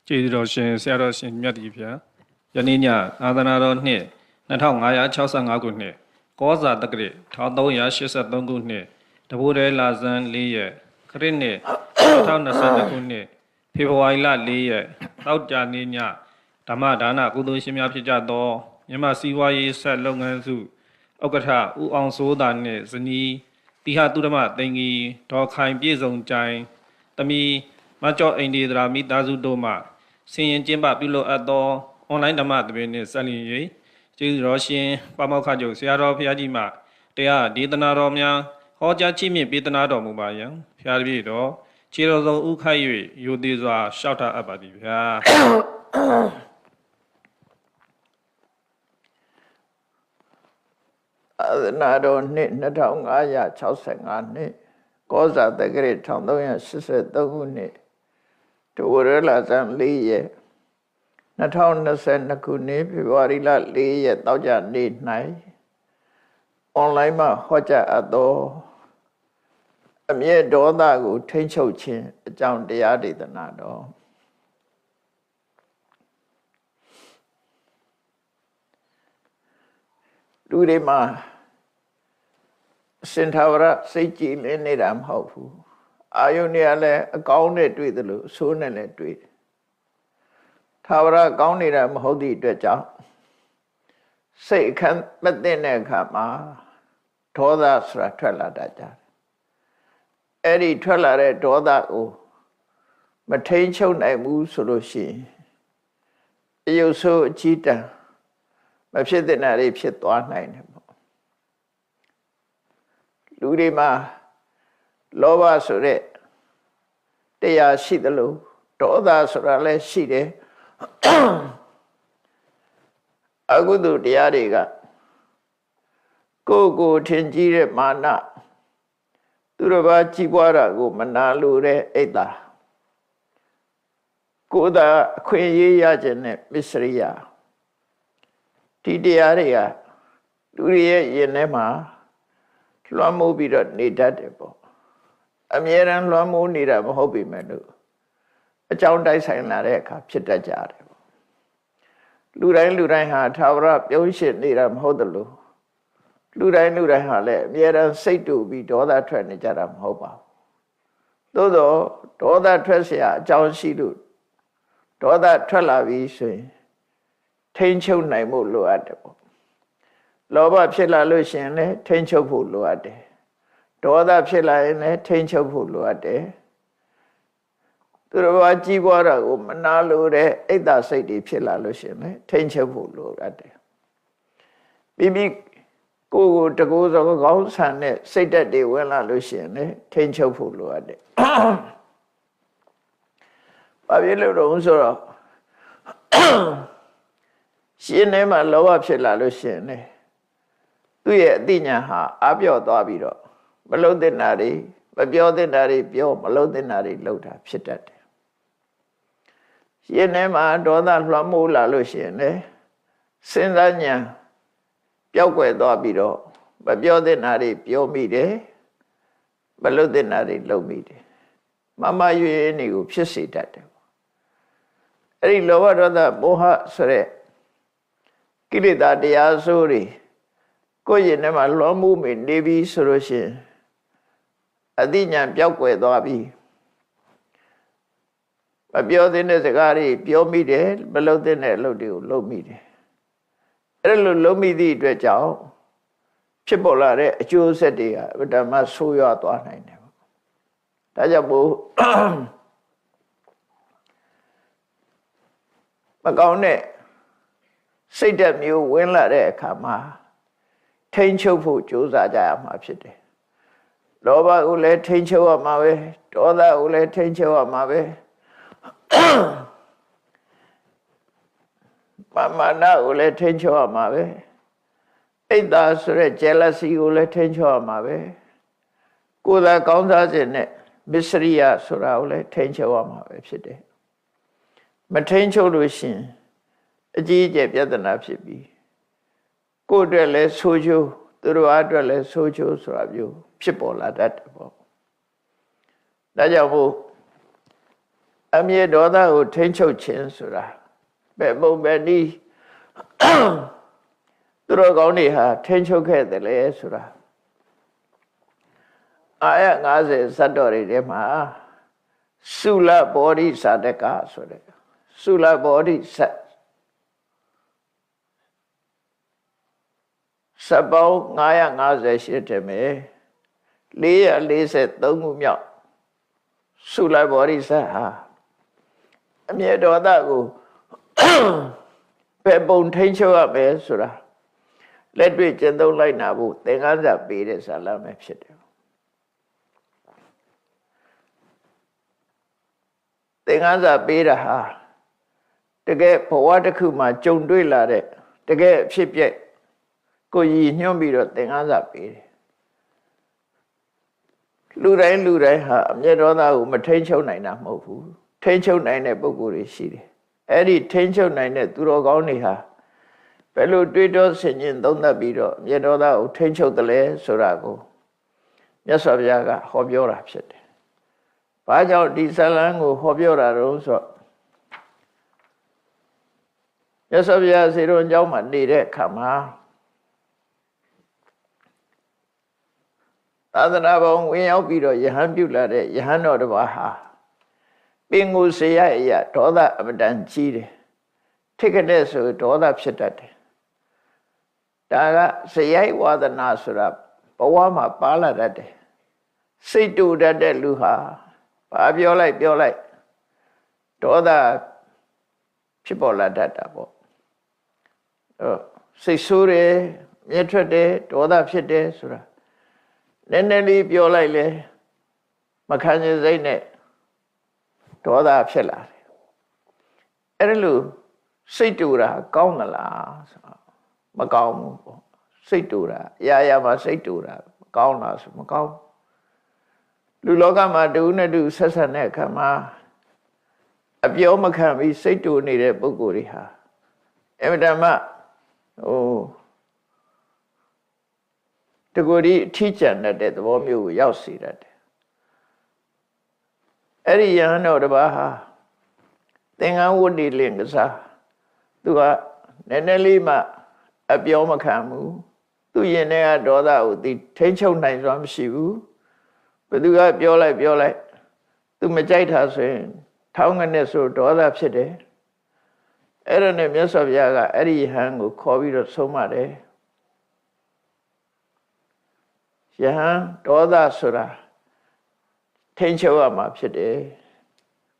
ကျေးဇူးတော်ရှင်ဆရာတော်ရှင်မြတ်ဒီဗျာယနေ့ညအာသနာတော်နှစ်2565ခုနှစ်ကောဇာတက္ကရာ1383ခုနှစ်တဘိုးတဲလာဇန်4ရက်ခရစ်နှစ်2022ခုနှစ်ဖေဖော်ဝါရီလ4ရက်တောက်ကြနေ့ညဓမ္မဒါနကုသိုလ်ရှင်များဖြစ်ကြသောမြန်မာစီးပွားရေးဆက်လုပ်ငန်းစုဥက္ကဋ္ဌဦးအောင်စိုးသာနှင့်ဇနီးတိဟသုဓမ္မသိင်္ဂီဒေါ်ခိုင်ပြည့်စုံကြိုင်တမီမကျော်အိန္ဒိဒရာမိသားစုတို့မှဆင်ရင်ကျင်းပပြုလုပ်အပ်သောအွန်လိုင်းဓမ္မသဘင်နှင့်ဆက်လျင်၍ကျေးဇူးတော်ရှင်ပမောက္ခချုပ်ဆရာတော်ဘုရားကြီးမှတရားဒေသနာတော်များဟောကြားချီးမြှင့်ပေးသနာတော်မူပါယံဘုရားတပည့်တော်ခြေတော်ဆုံးဥခိုက်၍ယိုသေးစွာလျှောက်ထားအပ်ပါသည်ဗျာအာသနာတော်နှစ်2565နှစ်ကောဇာတက္ကရာ1383ခုနှစ်တဝရလဇန်4ရက်2022ခုနှစ်ဖေဖော်ဝါရီလ4ရက်တောက်ကြနေ့၌အွန်လိုင်းမှာဟောကြားအပ်သောအမြဲဒေါသကိုထိန်းချုပ်ခြင်းအကြောင်းတရားဒေသနာတော်လူတွေမှာစင်ထာဝရစိတ်ကြည်လင်းနေတာမဟုတ်ဘူးအာယုန်တွေကလည်းအကောင်းနဲ့တွေ့တယ်လို့အဆိုးနဲ့လည်းတွေ့တယ်ထာဝရကောင်းနေတာမဟုတ်သည့်အတွက်ကြောင့်စိတ်အခမ်းမသိတဲ့အခါမှာဒေါသဆိုတာထွက်လာတတ်ကြတယ်အဲ့ဒီထွက်လာတဲ့ဒေါသကိုမထိန်ချုပ်နိုင်ဘူးဆိုလို့ရှိရင်အယုတ်ဆိုးအကြီးတန်းမဖြစ်တဲ့နာတွေဖြစ်သွားနိုင်တယ်ပေါ့လူတွေမှာလောဘဆိုတဲ့တရားရှိသလိုဒေါသဆိုတာလည်းရှိတယ်အကုသိုလ်တရားတွေကကိုယ်ထင်ကြီးတဲ့မာနသူတစ်ပါးကြီးပွားတာကိုမနာလိုတဲ့အိတ်သာကိုယ်သာအခွင့်အရေးရခြင်းနဲ့မစ္စရိယဒီတရားတွေကလူတွေရဲ့ယင်ထဲမှာလွှမ်းမိုးပြီးတော့နေတတ်တယ်ပေါ့အမြဲတမ်းလွှမ်းမိုးနေတာမဟုတ်ပေမဲ့လို့အကြောင်းတိုက်ဆိုင်လာတဲ့အခါဖြစ်တတ်ကြတယ်ပေါ့လူတိုင်းဟာသာဝရပြုံးရှင်းနေတာမဟုတ်သလိုလူတိုင်းဟာလည်းအမြဲတမ်းစိတ်တူပြီးဒေါသထွက်နေကြတာမဟုတ်ပါဘူးသို့သောဒေါသထွက်เสียအကြောင်းရှိလို့ဒေါသထွက်လာပြီဆိုရင်ထိန်းချုပ်နိုင်ဖို့လိုအပ်တယ်ပေါ့လောဘဖြစ်လာလို့ရှိရင်လည်းထိန်းချုပ်ဖို့လိုအပ်တယ်ဒေါသဖြစ်လာရင်လည်းထိန်းချုပ်ဖို့လိုအပ်တယ်သူတော်ဘာကြီးပွားတာကိုမနာလိုတဲ့အိတ်သာစိတ်တွေဖြစ်လာလို့ရှိရင်လည်းထိန်းချုပ်ဖို့လိုအပ်တယ်ပြီးကိုယ်တကူစောကောင်းဆန်တဲ့စိတ်ဓာတ်တွေဝင်လာလို့ရှိရင်လည်းထိန်းချုပ်ဖို့လိုအပ်တယ်ဘာဖြစ်လို့တော့ဆိုတော့ရှင်ထဲမှာလောဘဖြစ်လာလို့ရှိရင်လည်းသူ့ရဲ့အသိဉာဏ်ဟာအပြော့သွားပြီးတော့မလုံးတဲ့နာတွေမပြောတဲ့နာတွေပြောမလုံးတဲ့နာတွေလှုပ်တာဖြစ်တတ်တယ်ရှင်ထဲမှာဒေါသလွှမ်းမိုးလာလို့ရှိရင်လည်းစဉ်းစားဉာဏ်ပျောက်ကွယ်သွားပြီးတော့မပြောတဲ့နာတွေပြောမိတယ်မလုံးတဲ့နာတွေလှုပ်မိတယ်မမရွေနေကိုဖြစ်စေတတ်တယ်အဲ့ဒီလောဘဒေါသမောဟဆိုတဲ့ကိလေသာတရားဆိုးတွေကိုယ့်ရင်ထဲမှာလွှမ်းမိုးမိနေပြီဆိုလို့ရှိရင်အသိဉာဏ်ပျောက်ကွယ်သွားပြီမပြောသင့်တဲ့စကားတွေပြောမိတယ်မလုပ်သင့်တဲ့အလုပ်တွေကိုလုပ်မိတယ်အဲ့လိုလုပ်မိသည့်အတွက်ကြောင့်ဖြစ်ပေါ်လာတဲ့အကျိုးဆက်တွေကအတ္တမဆိုးရွားသွားနိုင်တယ်ပေါ့ဒါကြောင့်မို့မကောင်းတဲ့စိတ်ဓာတ်မျိုးဝင်လာတဲ့အခါမှာထိန်းချုပ်ဖို့ကြိုးစားကြရမှာဖြစ်တယ်လောဘကိုလည်းထိန်းချုပ်ရမှာပဲဒေါသကိုလည်းထိန်းချုပ်ရမှာပဲမာနကိုလည်းထိန်းချုပ်ရမှာပဲအိတ်သာဆိုတဲ့ jealousy ကိုလည်းထိန်းချုပ်ရမှာပဲကိုယ်သာကောင်းစားခြင်းနဲ့မစ္စရိယဆိုတာကိုလည်းထိန်းချုပ်ရမှာပဲဖြစ်တယ်မထိန်းချုပ်လို့ရှိရင်အကြီးအကျယ်ပြဿနာဖြစ်ပြီးကိုယ်အတွက်လည်းဆိုးချိုးသူတို့အတွက်လည်းဆိုးချိုးဆိုတာမျိုးဖြစ်ပေါ်လာတတ်တယ်ပေါ့ဒါကြောင့်မို့ အမြဲဒေါသကိုထိန်းချုပ်ခြင်းဆိုတာဘယ်ပုံပဲနည်းသူတော်ကောင်းတွေဟာထိန်းချုပ်ခဲ့တယ်လေဆိုတာအာယ50ဇတ်တော်တွေထဲမှာသုလဘောဓိစာတကဆိုတဲ့သုလဘောဓိဇတ်စပေါင်း958တယ်မယ်443ခုမြောက်သုလဘောဓိဇတ်ဟာအမြဲဒေါသကိုဘယ်ပုံထိန်းချုပ်ရမယ်ဆိုတာလက်တွေ့ကျင့်သုံးလိုက်နာဖို့သင်္ကန်းစာပေးတဲ့ဇာလမ်းပဲဖြစ်တယ်သင်္ကန်းစာပေးတာဟာတကယ်ဘဝတစ်ခုမှာကြုံတွေ့လာတဲ့တကယ်ဖြစ်ပျက်ကိုရည်ညွှန်းပြီးတော့သင်္ကန်းစာပေးတယ်လူတိုင်းဟာအမျက်ဒေါသကိုမထိန်းချုပ်နိုင်တာမဟုတ်ဘူးထိန်းချုပ်နိုင်တဲ့ပုဂ္ဂိုလ်တွေရှိတယ်အဲ့ဒီထိန်းချုပ်နိုင်တဲ့သူတော်ကောင်းတွေဟာဘယ်လိုတွေးတောဆင်ခြင်သုံးသပ်ပြီးတော့အမျက်ဒေါသကိုထိန်းချုပ်တယ်လဲဆိုတာကိုမြတ်စွာဘုရားကဟောပြောတာဖြစ်တယ်။ဘာကြောင့်ဒီဇာလမ်းကိုဟောပြောတာတော့ဆိုမြတ်စွာဘုရားစေတော်ကျောင်းမှာနေတဲ့အခါမှာသာသနာ့ဘောင်ဝင်ရောက်ပြီးတော့ယဟန်ပြုလာတဲ့ယဟန်တော်တစ်ပါးဟာပင်ကိုစေရအရာဒေါသအမတန်ကြီးတယ်။ထိတ်ခနဲ့ဆိုဒေါသဖြစ်တတ်တယ်။ဒါကစရိုက်ဝါဒနာဆိုတာဘဝမှာပါလာတတ်တယ်။စိတ်တူတတ်တဲ့လူဟာဘာပြောလိုက်ဒေါသဖြစ်ပေါ်လာတတ်တာပေါ့စိတ်ဆိုးတယ်မြဲထွက်တယ်ဒေါသဖြစ်တယ်ဆိုတာနည်းနည်းလေးပြောလိုက်လေမခံချင်စိတ်နဲ့ဒေါသဖြစ်လာတယ်အဲ့ဒါလို့စိတ်တူတာကောင်းသလားဆိုမကောင်းဘူးပေါ့စိတ်တူတာအရာမှာစိတ်တူတာမကောင်းလားဆိုမကောင်းလူလောကမှာတူနဲ့တူဆက်ဆက်တဲ့အခါမှာအပြောမခံပြီးစိတ်တူနေတဲ့ပုဂ္ဂိုလ်တွေဟာအမှန်တမ်းတကူဒီအထီးကျန်တဲ့သဘောမျိုးကိုရောက်စေတတ်တယ်အဲ့ဒီယဟန်တော်တစ်ပါးဟာသင်္ကန်းဝတ်နေလင်ကစားသူကနည်းနည်းလေးမှအပြောမခံဘူးသူရင်ထဲကဒေါသကိုသူထိန်းချုပ်နိုင်စွာမရှိဘူးဘယ်သူကပြောလိုက်သူမကြိုက်တာဆိုရင်ထောင်းကနေဆိုဒေါသဖြစ်တယ်အဲ့ဒါနဲ့မြတ်စွာဘုရားကအဲ့ဒီယဟန်ကိုခေါ်ပြီးတော့ဆုံးမတယ်ယဟန်ဒေါသဆိုတာထိန်းချုပ်ရမှာဖြစ်တယ်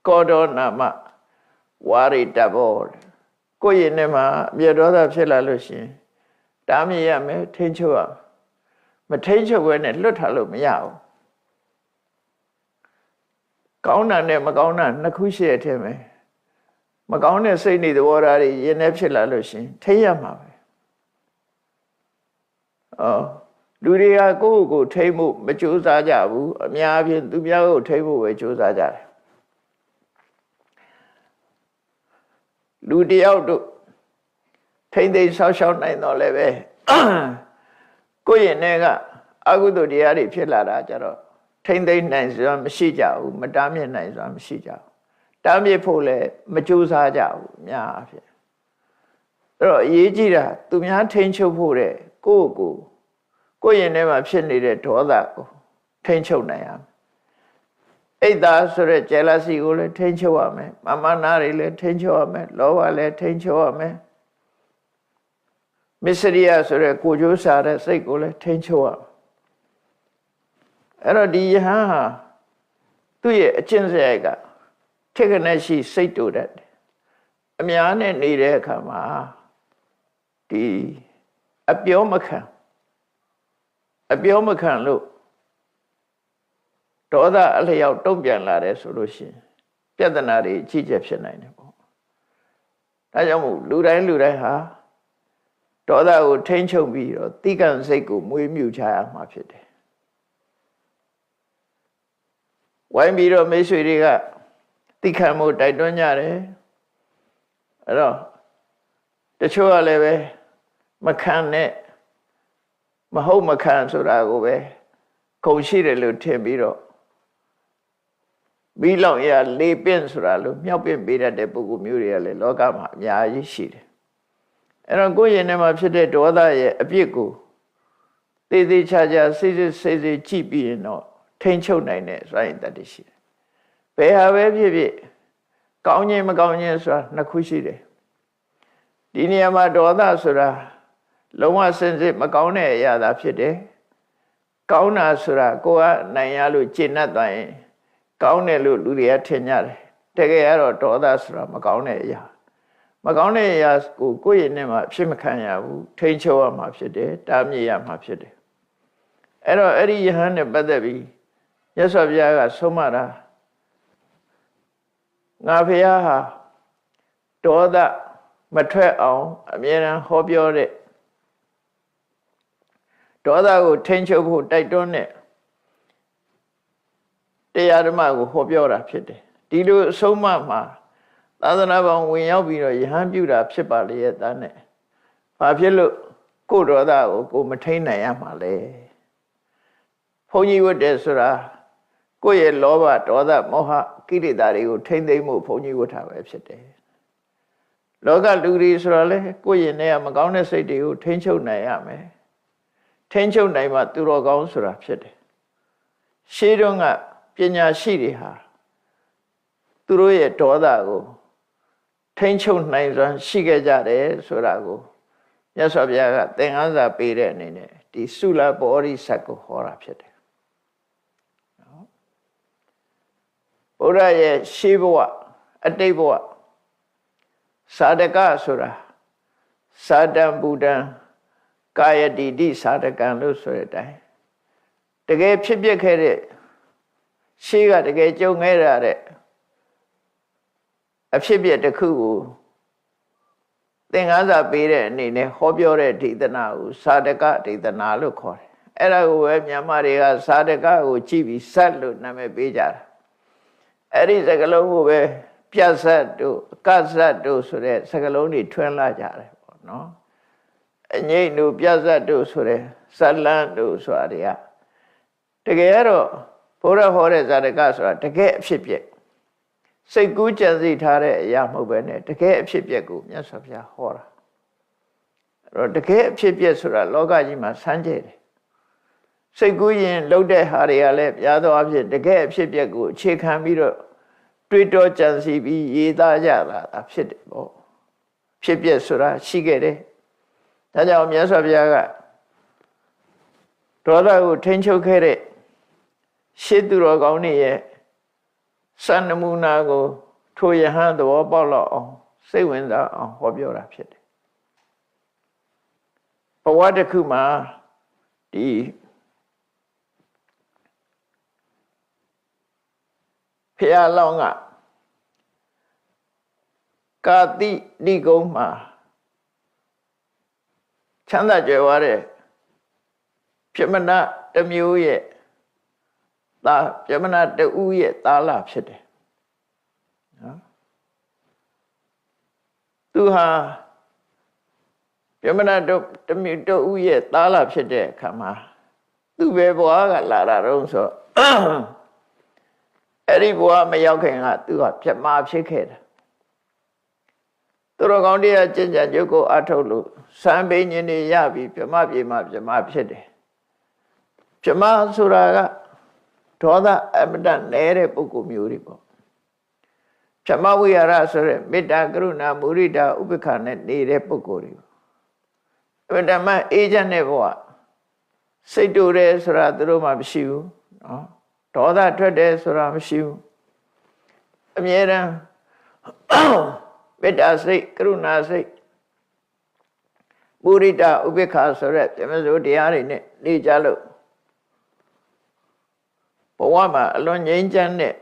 ကောဒေါနာမဝါရိတဘောကိုယ့်ရင်ထဲမှာအမျက်ဒေါသဖြစ်လာလို့ရှိရင်တားမြစ်ရမယ်ထိန်းချုပ်ရမထိန်းချုပ်ဘဲနဲ့လွတ်ထားလို့မရဘူးကောင်းတာနဲ့မကောင်းတာနှစ်ခုရှိရတဲ့မယ်မကောင်းတဲ့စိတ်နေသဘောထားတွေရင်ထဲဖြစ်လာလို့ရှိရင်ထိရမှာပဲလူတွေကကိုယ့်ကိုယ်ထိမှုမကြိုးစားကြဘူးအများအားဖြင့်သူများကိုထိမှုပဲကြိုးစားကြတယ်လူတယောက်တို့ထိမ့်သိမ်းဆောက်ရှောက်နိုင်တော့လည်းပဲကိုယ့်ရင်ထဲကအကုသိုလ်တရားတွေဖြစ်လာတာကြတော့ထိမ့်သိမ်းနိုင်စွာမရှိကြဘူးမတားမြစ်နိုင်စွာမရှိကြဘူးတားမြစ်ဖို့လည်းမကြိုးစားကြဘူးအများအားဖြင့်အဲ့တော့အရေးကြီးတာသူများထိန်းချုပ်ဖို့တဲ့ကိုယ့်ရင်ထဲမှာဖြစ်နေတဲ့ဒေါသကိုထိန်းချုပ်နိုင်ရမယ်အိတ်သားဆိုတဲ့ jealousy ကိုလည်းထိန်းချုပ်ရမယ်မာနတွေလည်းထိန်းချုပ်ရမယ်လောဘလည်းထိန်းချုပ်ရမယ်မစ္စရိယဆိုတဲ့ကိုကြိုးစားတဲ့စိတ်ကိုလည်းထိန်းချုပ်ရမယ်အဲ့တော့ဒီယဟန်ဟာသူ့ရဲ့အကျင့်စရိုက်ကထိခနဲ့ရှိစိတ်တူတတ်တယ်အများနဲ့နေတဲ့အခါမှာဒီအပြောမခံလို့ဒေါသအလျောက်တုံ့ပြန်လာတယ်ဆိုလို့ရှိရင်ပြဿနာတွေအကြီးကျယ်ဖြစ်နိုင်တယ်ပေါ့ဒါကြောင့်မို့လူတိုင်းဟာဒေါသကိုထိန်းချုပ်ပြီးတော့တိကံစိတ်ကိုမွေးမြူချရမှာဖြစ်တယ်ဝိုင်းပြီးတော့မိတ်ဆွေတွေကတိခံမှုတိုက်တွန်းကြတယ်အဲ့တော့တချို့ကလည်းပဲမခံနဲ့မဟုတ်မခံဆိုတာကိုပဲခုံရှိတယ်လို့ထင်ပြီးတော့ မီးလောင်ရလေးပင့်ဆိုတာလို့မြောက်ပင့်ပေးတတ်တဲ့ပုဂ္ဂိုလ်မျိုးတွေကလည်းလောကမှာအများကြီးရှိတယ်အဲ့တော့ကိုယ့်ရင်ထဲမှာဖြစ်တဲ့ဒေါသရဲ့အပြစ်ကိုသေသေးချာချာစိတ်စိတ်ကြည့်ပြီးရင်တော့ထိန်ချုပ်နိုင်တဲ့စွမ်းရည်တတ်ရှိတယ်ဘယ်ဟာပဲဖြစ်ဖြစ်ကောင်းခြင်းမကောင်းခြင်းဆိုတာနှစ်ခုရှိတယ်ဒီနေရာမှာဒေါသဆိုတာလုံးဝစင်စစ်မကောင်းတဲ့အရာသာဖြစ်တယ်ကောင်းတာဆိုတာကိုယ်ကနိုင်ရလို့ကျင့်တတ်သွားရင်ကောင်းတယ်လို့လူတွေကထင်ကြတယ်တကယ်ကတော့ဒေါသဆိုတာမကောင်းတဲ့အရာမကောင်းတဲ့အရာကိုကိုယ့်ရဲ့နဲ့မှာဖြစ်မခံရဘူးထိန်ချုပ်ရမှာဖြစ်တယ်တားမြစ်ရမှာဖြစ်တယ်အဲ့တော့အဲ့ဒီယဟန်နဲ့ပတ်သက်ပြီးမြတ်စွာဘုရားကဆုံးမတာငါဖះဟာဒေါသမထွက်အောင်အမြဲတမ်းဟောပြောတဲ့ဒေါသကိုထိန်ချုပ်ဖို့တိုက်တွန်းတဲ့တရားဓမ္မကိုဟောပြောတာဖြစ်တယ်ဒီလိုအဆုံးအမမှာသာသနာပေါင်းဝင်ရောက်ပြီးတော့ယဟန်ပြုတာဖြစ်ပါလေရဲ့သားနဲ့ဘာဖြစ်လို့ကိုယ်ဒေါသကိုမထိန်နိုင်ရမှာလဲဘုန်းကြီးဝတ်တယ်ဆိုတာကိုယ့်ရဲ့လောဘဒေါသမောဟကိလေသာတွေကိုထိန်သိမ်းမှုဘုန်းကြီးဝတ်တာပဲဖြစ်တယ်လောကလူတွေဆိုတော့လေကိုယ့်ရင်ထဲကမကောင်းတဲ့စိတ်တွေကိုထိန်ချုပ်နိုင်ရမယ်ထိန်ချုပ်နိုင်မှသူတော်ကောင်းဆိုတာဖြစ်တယ်ရှေးတုန်းကပညာရှိတွေဟာသူတို့ရဲ့ဒေါသကိုထိန်ချုပ်နိုင်စွမ်းရှိခဲ့ကြတယ်ဆိုတာကိုမြတ်စွာဘုရားကသင်္ကန်းစာပေးတဲ့အနေနဲ့ဒီသုလဘောဓိစက်ကိုဟောတာဖြစ်တယ်ဘုရားရဲ့ရှေးဘဝအတိတ်ဘဝသာဓကဆိုတာသာတံဘူတံကာယတိတိသာဓကံလို့ဆိုတဲ့အတိုင်းတကယ်ဖြစ်ပျက်ခဲ့တဲ့ရှေးကတကယ်ကြုံခဲ့ရတဲ့အဖြစ်ပျက်တစ်ခုကိုသင်္ကန်းစာပေးတဲ့အနေနဲ့ဟောပြောတဲ့ဒေသနာကိုသာဓကဒေသနာလို့ခေါ်တယ်အဲ့ဒါကိုပဲမြန်မာတွေကသာဓကကိုကြည့်ပြီးဇတ်လို့နာမည်ပေးကြတာအဲ့ဒီစကားလုံးကိုပဲပြတ်ဇတ်တို့ကဇတ်တို့ဆိုတဲ့စကားလုံးတွေထွန်းလာကြတယ်ပေါ့နော်အငိမ့်တို့ပြတ်ဇတ်တို့ဆိုတဲ့ဇလန်းတို့ဆိုတာတွေကတကယ်တော့ဘုရားဟောတဲ့ဇာတကဆိုတာတကယ်အဖြစ်ပြက်စိတ်ကူးကြံစည်ထားတဲ့အရာမဟုတ်ပဲနဲ့တကယ်အဖြစ်ပြက်ကိုမြတ်စွာဘုရားဟောတာအဲ့တော့တကယ်အဖြစ်ပြက်ဆိုတာလောကကြီးမှာစမ်းကြဲတယ်စိတ်ကူးရင်လှုပ်တဲ့ဟာတွေကလည်းပြားသောအဖြစ်တကယ်အဖြစ်ပြက်ကိုအခြေခံပြီးတော့တွေးတောကြံစည်ပြီးရေးသားကြတာဖြစ်တယ်ပေါ့ဖြစ်ပြက်ဆိုတာရှိခဲ့တယ်ဒါကြောင့်မြတ်စွာဘုရားကဒေါသကိုထိန်းချုပ်ခဲ့တဲ့ရှေးသူတော်ကောင်းတွေရဲ့စံနမူနာကိုထိုယဟန်သဘောပေါက်လောက်အောင်စိတ်ဝင်စားအောင်ဟောပြောတာဖြစ်တယ်ဘဝတစ်ခုမှာဒီဖျားလောင်းကကာတိတိကုန်းမှာချမ်းသာကြွယ်ဝတဲ့ပြမနာတစ်မျိုးရဲ့သားပြမနာတူရဲ့သားလာဖြစ်တယ်နော်သူဟာပြမနာတစ်မျိုးတူရဲ့သားလာဖြစ်တဲ့အခါမှာသူပဲဘွားကလာတာတော့ဆိုအဲ့ဒီဘွားမရောက်ခင်ကသူကပြမဖြစ်ခဲ့တယ်သူတော်ကောင်းတရားကျင့်ကြံကြုတ်ကိုအထုတ်လို့စံပိညင်တွေရပြီးပြမပြေမှပြမဖြစ်တယ်ပြမဆိုတာကဒေါသအမတန်နဲတဲ့ပုဂ္ဂိုလ်မျိုးတွေပေါ့ပြမဝိဟာရဆိုတဲ့မေတ္တာကရုဏာမုဒိတာဥပေက္ခနဲ့နေတဲ့ပုဂ္ဂိုလ်တွေအမတန်မှအေးချမ်းတဲ့ဘဝစိတ်တူတယ်ဆိုတာသူတို့မှမရှိဘူးနော်ဒေါသထွက်တယ်ဆိုတာမရှိဘူးအမြဲတမ်းမေတ္တာစိတ်ကရုဏာစိတ်မုဒိတာဥပေက္ခဆိုတဲ့ပြမစိုးတရားတွေနဲ့နေကြလို့ဘဝမှာအလွန်ငြိမ်းချမ်းတဲ့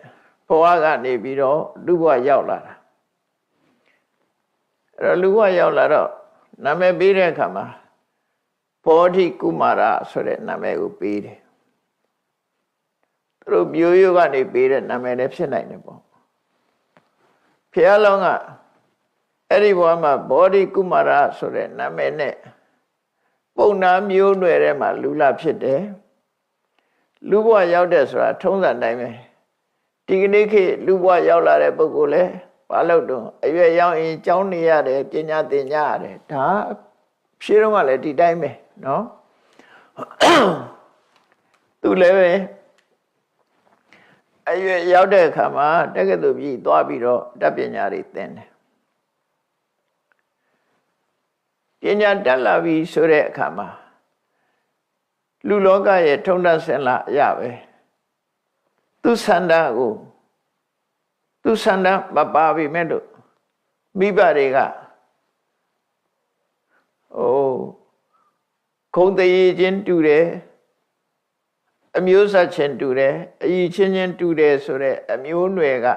ဘဝကနေပြီးတော့လူဘဝရောက်လာတာအဲ့တော့လူဘဝရောက်လာတော့နာမည်ပေးတဲ့အခါမှာဘောဓိကုမာရဆိုတဲ့နာမည်ကိုပေးတယ်သူတို့မျိုးရိုးကနေပေးတဲ့နာမည်လည်းဖြစ်နိုင်တယ်ပေါ့ဖျားလောင်းကအဲ့ဒီဘဝမှာဘောဓိကုမာရဆိုတဲ့နာမည်နဲ့ပုံနာမျိုးနွယ်ထဲမှာလူလာဖြစ်တယ်လူဘဝရောက်တဲ့ဆိုတာထုံးစံတိုင်းပဲတ ဒီကနေ့ခေတ်လူဘဝရောက်လာတဲ့ပုဂ္ဂိုလ်လဲဘာလို့တော့အရွယ်ရောက်ရင်ကျောင်းနေရတယ်ပညာသင်ကြရတယ်ဒါဖြေတော့ကလည်းဒီတိုင်းပဲနော်သူလည်းပဲအရွယ်ရောက်တဲ့အခါမှာတက္ကသိုလ်ပြည်သွားပြီးတော့တတ်ပညာတွေသင်တယ်ပညာတက်လာပြီဆိုတဲ့အခါမှာလူလောကရဲ့ထုံးတမ်းစဉ်လာအရပဲသူဆန္ဒကိုသူဆန္ဒမပါပြီမဲ့လို့မိဘတွေကခုံတရေချင်းတူတယ်အမျိုးဆက်ချင်းတူတယ်အည်ချင်းချင်းတူတယ်ဆိုတဲ့အမျိုးနွယ်က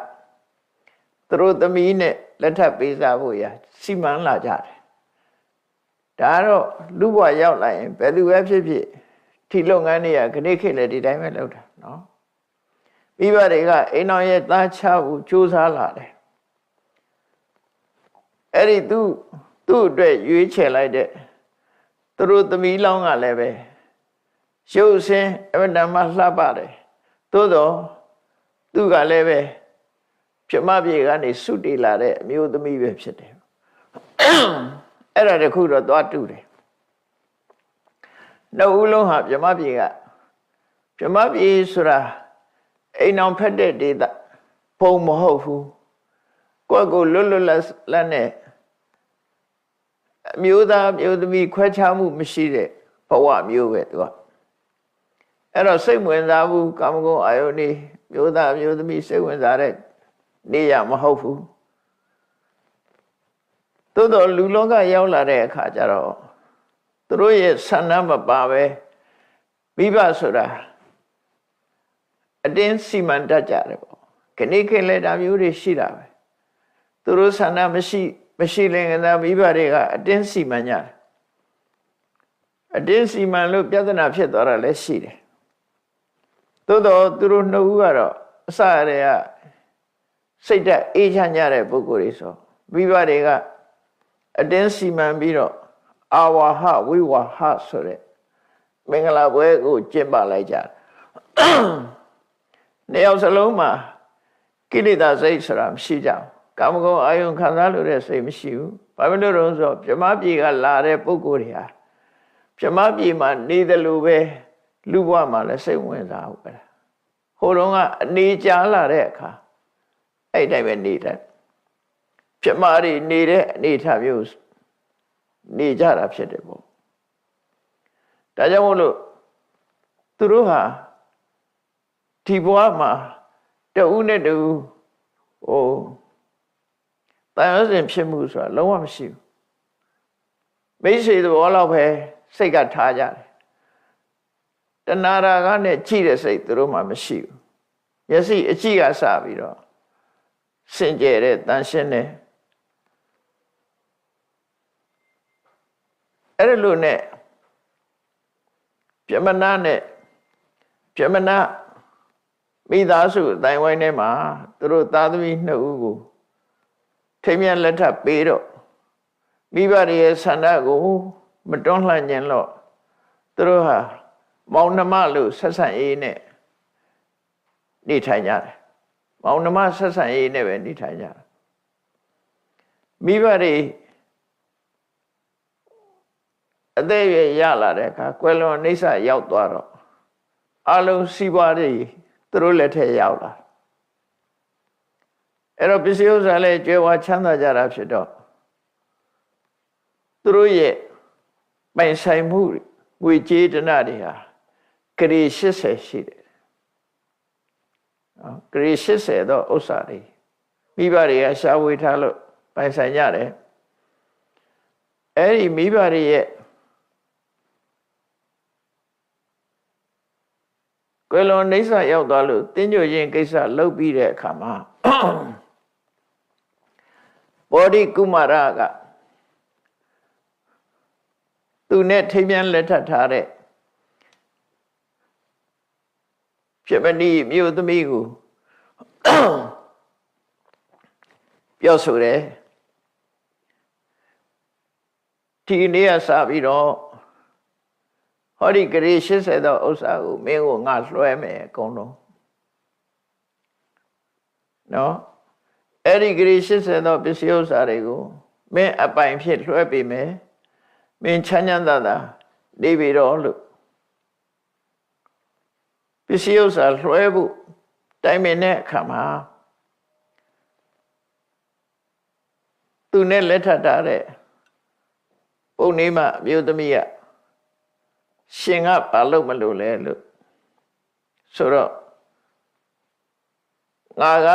သူတို့သမီးနဲ့လက်ထပ်ပေးစားဖို့ရစီမံလာကြတယ်ဒါတော့လူဘဝရောက်လာရင်ဘယ်သူပဲဖြစ်ဖြစ်ဒီလုပ်ငန်းတွေကခဏခေတ်လည်းဒီတိုင်းပဲလုပ်တာနော်မိဘတွေကအိမ်တော်ရဲ့သားချဖို့ကြိုးစားလာတယ်အဲ့ဒီသူ့အတွက်ရွေးချယ်လိုက်တဲ့သူတို့သမီးလောင်းကလည်းပဲရုပ်ဆင်းအမတန်မှလှပတယ်သို့တော့သူကလည်းပဲပြမပြေကနေစွတ်တေလာတဲ့အမျိုးသမီးပဲဖြစ်တယ်အဲ့ဒါတခုတော့သွားတူတယ်နှစ်ဦးလုံးဟာပြမပြေကပြမပြေဆိုတာအိမ်အောင်ဖက်တဲ့ဒေသဘုံမဟုတ်ဘူးကိုယ့်ကိုလွတ်လွတ်လပ်နဲ့အမျိုးသားမျိုးသမီးခွဲခြားမှုမရှိတဲ့ဘဝမျိုးပဲသူကအဲ့တော့စိတ်ဝင်စားဘူးကာမဂုဏ်အာယုန်นี่မျိုးသားမျိုးသမီးစိတ်ဝင်စားတဲ့နေရမဟုတ်ဘူးသို့တော်လူလောကရောက်လာတဲ့အခါကျတော့သူတို့ရဲ့ဆန္ဒမပါပဲမိဘဆိုတာအတင်းစီမံတတ်ကြတယ်ပေါ့ခဏခေတ်လည်းဒါမျိုးတွေရှိတာပဲသူတို့ဆန္ဒမရှိလင်ကသာမိဘတွေကအတင်းစီမံကြတယ်အတင်းစီမံလို့ပြဿနာဖြစ်သွားတာလည်းရှိတယ်သို့တော့သူတို့နှစ်ဦးကတော့အစရတဲ့ကစိတ်ဓာတ်အေးချမ်းကြတဲ့ပုဂ္ဂိုလ်တွေဆိုမိဘတွေကအတင်းစီမံပြီးတော့အာဝါဟဝိဝါဟဆိုတဲ့မင်္ဂလာပွဲကိုကျင့်ပလိုက်ကြတယ်နှစ်ယောက်စလုံးမှာကိလေသာစိတ်ဆိုတာမရှိကြဘူးကာမဂုဏ်အာယုန်ခံစားလို့တဲ့စိတ်မရှိဘူးဘာဖြစ်လို့လဲဆိုတော့ဗြဟ္မပြေကလာတဲ့ပုဂ္ဂိုလ်တွေဟာဗြဟ္မပြေမှာနေတယ်လို့ပဲလူဘဝမှာလည်းစိတ်ဝင်စားဘူးအဲ့ဒါဟိုတုန်းကအနေကြာလာတဲ့အခါအဲ့တိုင်းပဲနေတယ်ဗြဟ္မတွေနေတဲ့အနေထားမျိုးနေကြတာဖြစ်တယ်ပေါ့ဒါကြောင့်မို့လို့သူတို့ဟာဒီဘဝမှာတဦးနဲ့တဦးတန်ရုံးစဉ်ဖြစ်မှုဆိုတာလုံးဝမရှိဘူးမိတ်ဆွေသဘောလောက်ပဲစိတ်ကထားကြတယ်တဏှာရာဂနဲ့ကြည့်တဲ့စိတ်သူတို့မှမရှိဘူးမျက်စိအကြည့်ကစပြီးတော့စင်ကြယ်တဲ့တန်ရှင်းတဲ့အဲ့ဒါလို့နဲ့ပြမနာနဲ့ပြမနာမိသားစုအတိုင်းဝိုင်းထဲမှာသူတို့သားသမီးနှစ်ဦးကိုထိမ်းမြတ်လက်ထပ်ပေးတော့မိဘရဲ့ဆန္ဒကိုမတွန်းလှန်ခြင်းလို့သူတို့ဟာမောင်နှမလို့ဆက်ဆံရေးနဲ့နေထိုင်ကြတယ်မောင်နှမဆက်ဆံရေးနဲ့ပဲနေထိုင်ကြတယ်မိဘတွေအသက်ရရလာတဲ့အခါကွယ်လွန်အိဋ္ဌရောက်သွားတော့အလုံးစီးပွားတွေသူတို့လက်ထက်ရောက်လာအဲ့တော့ပစ္စည်းဥစ္စာလည်းကျွဲဝါချမ်းသာကြတာဖြစ်တော့သူတို့ရဲ့ပိုင်ဆိုင်မှုငွေကြေးတနာတွေဟာဂရေ80ရှိတယ်ဂရေ80တော့ဥစ္စာတွေမိဘတွေကရှားဝေထားလို့ပိုင်ဆိုင်ကြတယ်အဲ့ဒီမိဘတွေရဲ့ကွယ်လွန်အိဋ္ဌရောက်သွားလို့တင်းညိုခြင်းကိစ္စလုပ်ပြီးတဲ့အခါမှာဘောဓိကုမာရကသူနဲ့ထိမ်းမြန်းလက်ထပ်ထားတဲ့ပြမဏိမြို့သမီးကိုပြောဆိုတယ်ဒီနေ့ကစပြီးတော့ဟောဒီဂရေ80သောဥစ္စာကိုမင်းကိုငါလွှဲမယ်အကုန်လုံး နော်အဲ့ဒီဂရိ80သောပစ္စည်းဥစ္စာတွေကိုမင်းအပိုင်ဖြစ်လွှဲပေးမယ်မင်းချမ်းချမ်းသာသာနေပြီတော့လို့ပစ္စည်းဥစ္စာလွှဲဖို့တိုင်ပင်တဲ့အခါမှာသူနဲ့လက်ထပ်ထားတဲ့ပုံနေမအမျိုးသမီးကရှင်ကဘာလို့မလို့လဲလို့ဆိုတော့ငါက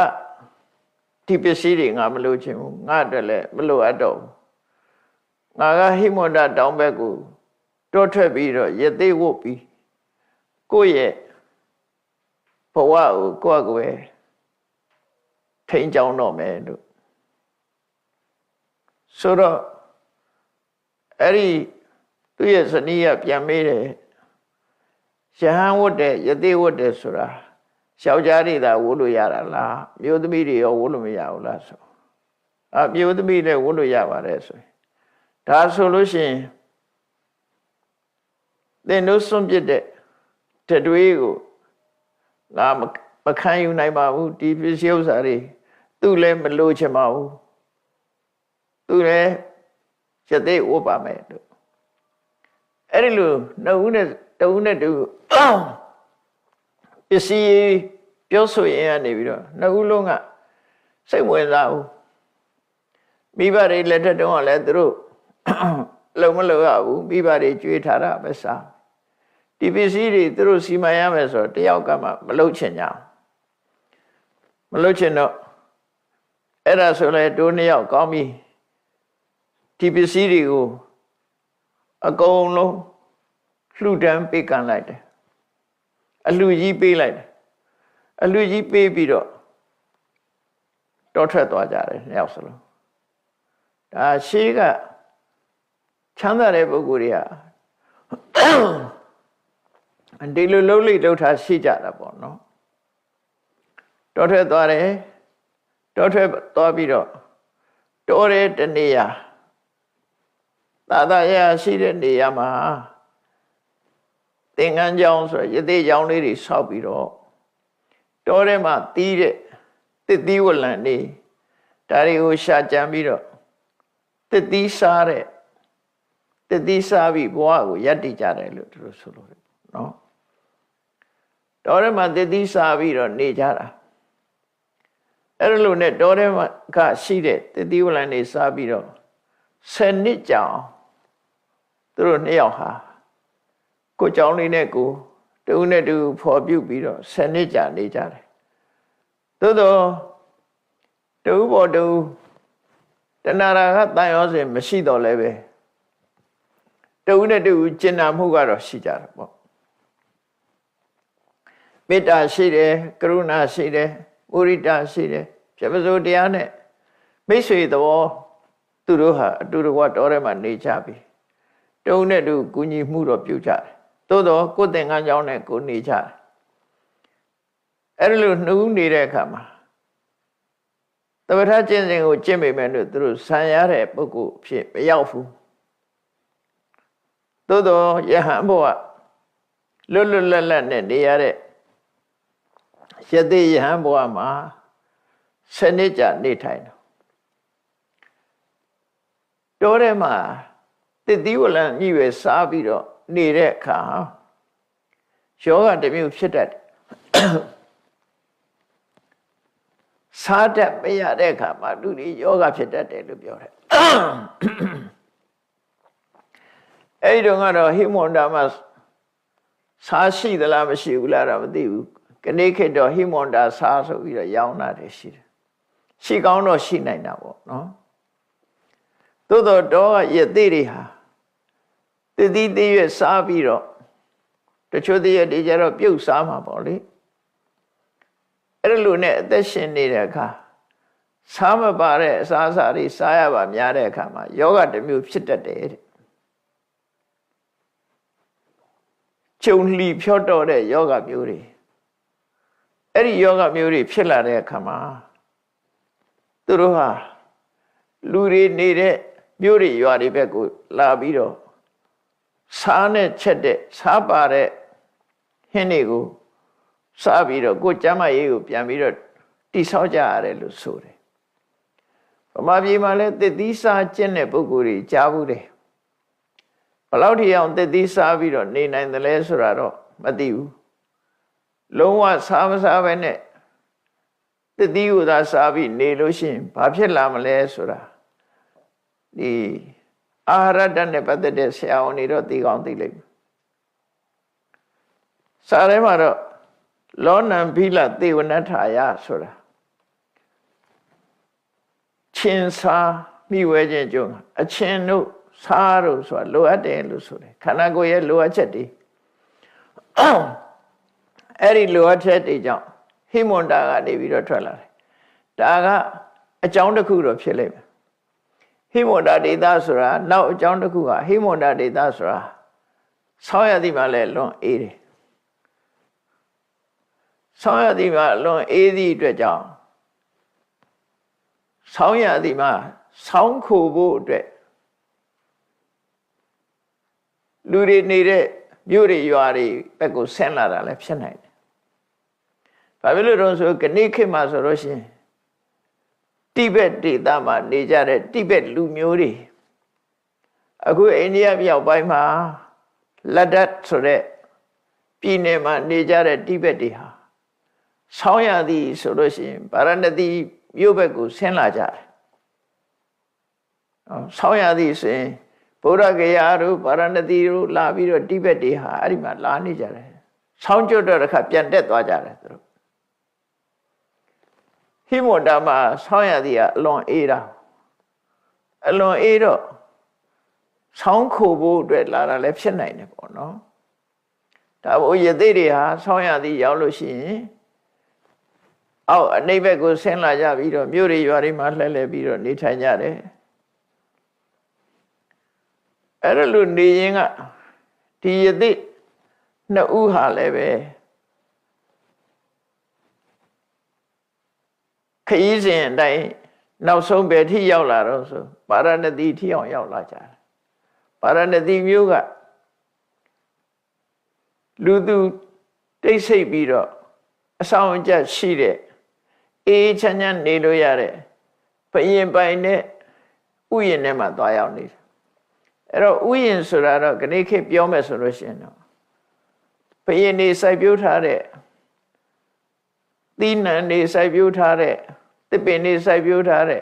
ဒီပစ္စည်းတွေငါမလို့ချင်ဘူးငါအတွက်လည်းမလို့အပ်တော့ဘူးငါကဟိမန္တတောင်ဘက်ကိုတောထွက်ပြီးတော့ရသေးဝတ်ပြီးကိုယ့်ရဲ့ဘဝကိုကိုယ့်ထိန်းချောင်းတော့မယ်လို့ဆိုတော့အဲ့ဒီသူ့ရဲ့ဇနီးကပြန်မေးတယ်ရဟန်းဝတ်တဲ့ယသိဝတ်တဲ့ဆိုတာယောက်ျားတွေသာဝတ်လို့ရတာလားမျိုးသမီးတွေရောဝတ်လို့မရဘူးလားဆိုမျိုးသမီးလည်းဝတ်လို့ရပါတယ်ဆိုရင်ဒါဆိုလို့ရှိရင်သင်တို့စွန့်ပစ်တဲ့တတွေးကိုငါမခံယူနိုင်ပါဘူးဒီပစ္စည်းဥစ္စာတွေသူလည်းမလိုချင်ပါဘူးသူလည်းရသေးဝတ်ပါမယ်လို့အဲ့ဒီလိုနှုတ်နဲ့တဦးနဲ့တူပစ္စည်းပြောဆိုရင်ကနေပြီးတော့နှစ်ဦးလုံးကစိတ်ဝင်စားဘူးမိဘတွေလက်ထက်တုန်းကလည်းသူတို့လုံမလုံရဘူးမိဘတွေကြွေးထားတာပဲစားဒီပစ္စည်းတွေသူတို့စီမံရမယ်ဆိုတော့တယောက်ကမှမလုပ်ချင်ကြမလုပ်ချင်တော့အဲ့ဒါဆိုလဲတို့နှစ်ယောက်ကောင်းပြီဒီပစ္စည်းတွေကိုအကုန်လုံးလှူဒန်းပေးကန်လိုက်တယ်အလှကြီးပေးလိုက်တယ်အလှကြီးပေးပြီးတော့တောထွက်သွားကြတယ်နှစ်ယောက်စလုံးဒါရှေးကချမ်းသာတဲ့ပုဂ္ဂိုလ်တွေကဒီလိုလုံးလိလှုပ်ထားရှိကြတာပေါ့နော်တောထွက်သွားတယ်တောထွက်သွားပြီးတော့တောတဲ့တနေရာသာသာရရှိတဲ့နေရာမှာသင်္ကန်းကျောင်းဆိုရသေးကျောင်းလေးတွေဆောက်ပြီးတော့တောထဲမှာတီးတဲ့တစ်သီးဝလံနေဒါတွေကိုရှာကြံပြီးတော့တစ်သီးစားတဲ့တစ်သီးစားပြီးဘဝကိုယက်တည်ကြတယ်လို့သူတို့ဆိုလို့နော်တောထဲမှာတစ်သီးစားပြီးတော့နေကြတာအဲ့လိုနဲ့တောထဲမှာကရှိတဲ့တစ်သီးဝလံနေစားပြီးတော့10 နှစ်ကြာသူတို့နှစ်ယောက်ဟာကိုကြောင်းလေးနဲ့ကိုတူနဲ့တူဖော်ပြုတ်ပြီးတော့10 နှစ်ကြာနေကြတယ်သို့တော့တူပေါ်တူတဏှာကတန်ရောစဉ်မရှိတော့လည်းပဲတူနဲ့တူကျင်နာမှုကတော့ရှိကြတယ်ပေါ့မေတ္တာရှိတယ်ကရုဏာရှိတယ်မုရိဒာရှိတယ်ပြပစိုးတရားနဲ့မိတ်ဆွေသဘောသူတို့ဟာအတူတကွတော်ထဲမှာနေကြပြီတုံးနဲ့တူကူညီမှုတော့ပြုကြတယ်သို့တော့ကိုယ်သင်္ကန်းကြောင်းနဲ့ကိုနေကြတယ်အဲ့လိုနှူးနေတဲ့အခါမှာတပဋ္ဌာကျင့်စဉ်ကိုကျင့်မိမယ်လို့သူတို့ဆံရတဲ့ပုဂ္ဂိုလ်ဖြစ်မရောက်ဘူးသို့တော့ယဟန်ဘုရားလွတ်လွတ်လပ်လပ်နဲ့နေရတဲ့ယသိယဟန်ဘုရားမှာ10 နှစ်ကြာနေထိုင်တော့ထဲမှာတစ်သီးဝလံညှိွယ်စားပြီးတော့နေတဲ့အခါယောဂတစ်မျိုးဖြစ်တတ်တယ်စားတတ်မရတဲ့အခါမှာလူတွေယောဂဖြစ်တတ်တယ်လို့ပြောတယ်အဲ့ဒီတော့ကတော့ဟိမန္တာမှာစားရှိသလားမရှိဘူးလားတော့မသိဘူးကနေ့ခေတ်တော့ဟိမန္တာစားဆိုပြီးတော့ရောင်းတာတယ်ရှိတယ်ရှိကောင်းတော့ရှိနိုင်တာပေါ့နော်သို့တော့တော့ရသေးတွေဟာတည်တည်တည်ရစားပြီးတော့တချို့တည်းရဒီကြတော့ပြုတ်စားမှာပေါ့လေအဲ့လိုနဲ့အသက်ရှင်နေတဲ့အခါစားမပါတဲ့အစားအစာတွေစားရပါများတဲ့အခါမှာယောဂတစ်မျိုးဖြစ်တတ်တယ်တဲ့ကျုံလှီဖြော့တော့တဲ့ယောဂမျိုးတွေအဲ့ဒီယောဂမျိုးတွေဖြစ်လာတဲ့အခါမှာသူတို့ဟာလူတွေနေတဲ့မြို့တွေရွာတွေဘက်ကိုလာပြီးတော့စားနဲ့ချက်တဲ့စားပါတဲ့ဟင်းတွေကိုစားပြီးတော့ကိုယ်ကျမ်းမာရေးကိုပြန်ပြီးတော့ တိဆောက်ကြရတယ်လို့ဆိုတယ်ဗမာပြည်မှာလည်းသစ်သီးစားကျင့်တဲ့ပုဂ္ဂိုလ်တွေကြားဘူးတယ်ဘယ်လောက်ထိအောင်သစ်သီးစားပြီးတော့နေနိုင်တယ်လဲဆိုတာတော့မသိဘူးလုံးဝစားမစားပဲနဲ့သစ်သီးကိုသာစားပြီးနေလို့ရှိရင်ဘာဖြစ်လာမလဲဆိုတာဒီအာဟာရဓာတ်နဲ့ပတ်သက်တဲ့ဆရာဝန်တွေတော့သိကောင်းသိလိမ့်မယ်စာထဲမှာတော့လောနံဘိလသေဝနထာယဆိုတာချင်းစားမိဝဲခြင်းကြုံအချင်းတို့စားတို့ဆိုတာလိုအပ်တယ်လို့ဆိုတယ်ခန္ဓာကိုယ်ရဲ့လိုအပ်ချက်တွေအဲ့ဒီလိုအပ်ချက်တွေကြောင့်ဟိမွန်တာကနေပြီးတော့ထွက်လာတယ်ဒါကအကြောင်းတစ်ခုတော့ဖြစ်လိမ့်မယ်ဟိမွန်တာဒေသဆိုတာနောက်အကြောင်းတစ်ခုကဟိမွန်တာဒေသဆိုတာဆောင်းရသည်မှာလည်းလွန်အေးတယ်ဆောင်းရသည်မှာလွန်အေးသည့်အတွက်ကြောင့်ဆောင်းရသည်မှာဆောင်းခိုဖို့အတွက်လူတွေနေတဲ့မြို့တွေရွာတွေဘက်ကိုဆင်းလာတာလည်းဖြစ်နိုင်တယ်။ဘာဖြစ်လို့တော့ဆိုကနေ့ခေတ်မှာဆိုလို့ရှိရင်တိဘက်ဒေသမှာနေကြတဲ့တိဘက်လူမျိုးတွေအခုအိန္ဒိယမြောက်ပိုင်းမှာလက်ဒတ်ဆိုတဲ့ပြည်နယ်မှာနေကြတဲ့တိဘက်တွေဟာဆောင်းရသည်ဆိုလို့ရှိရင်ဗာရာဏသီမြို့ဘက်ကိုဆင်းလာကြတယ်။ဆောင်းရသည်ဆိုရင်ဗုဒ္ဓဂယာတို့ဗာရာဏသီတို့လာပြီးတော့တိဘက်တွေဟာအဲ့ဒီမှာလာနေကြတယ်။ဆောင်းကျွတ်တော့တစ်ခါပြန်တက်သွားကြတယ်သူတို့။ဟိမွန်တာမှာဆောင်းရသည်ကအလွန်အေးတာအလွန်အေးတော့ဆောင်းခိုဖို့အတွက်လာတာလည်းဖြစ်နိုင်တယ်ပေါ့နော်။ဒါဘို့ရသေးတွေဟာဆောင်းရသည်ရောက်လို့ရှိရင်အောက်အနိဗ္ဗာန်ကိုဆင်းလာကြပြီးတော့မြို့တွေရွာတွေမှာလှည့်လည်ပြီးတော့နေထိုင်ကြတယ်အဲ့ဒါလို့နေရင်ကဒီယသိနှစ်ဦးဟာလည်းပဲခရီးစဉ်အတိုင်းနောက်ဆုံးပဲထိရောက်လာတော့ဆိုပါရဏသီထိအောင်ရောက်လာကြတယ်ပါရဏသီမြို့ကလူသူတိတ်ဆိတ်ပြီးတော့အဆောင်အကျရှိတဲ့အေးချမ်းချမ်းနေလို့ရတဲ့ဘယင်ပိုင်နဲ့ဥယျာဉ်ထဲမှာသွားရောက်နေတယ်အဲ့တော့ဥယျာဉ်ဆိုတာတော့ခဏခေတ်ပြောမယ်ဆိုလို့ရှိရင်တော့ဘယင်နေစိုက်ပျိုးထားတဲ့သီးနှံနေစိုက်ပျိုးထားတဲ့သစ်ပင်နေစိုက်ပျိုးထားတဲ့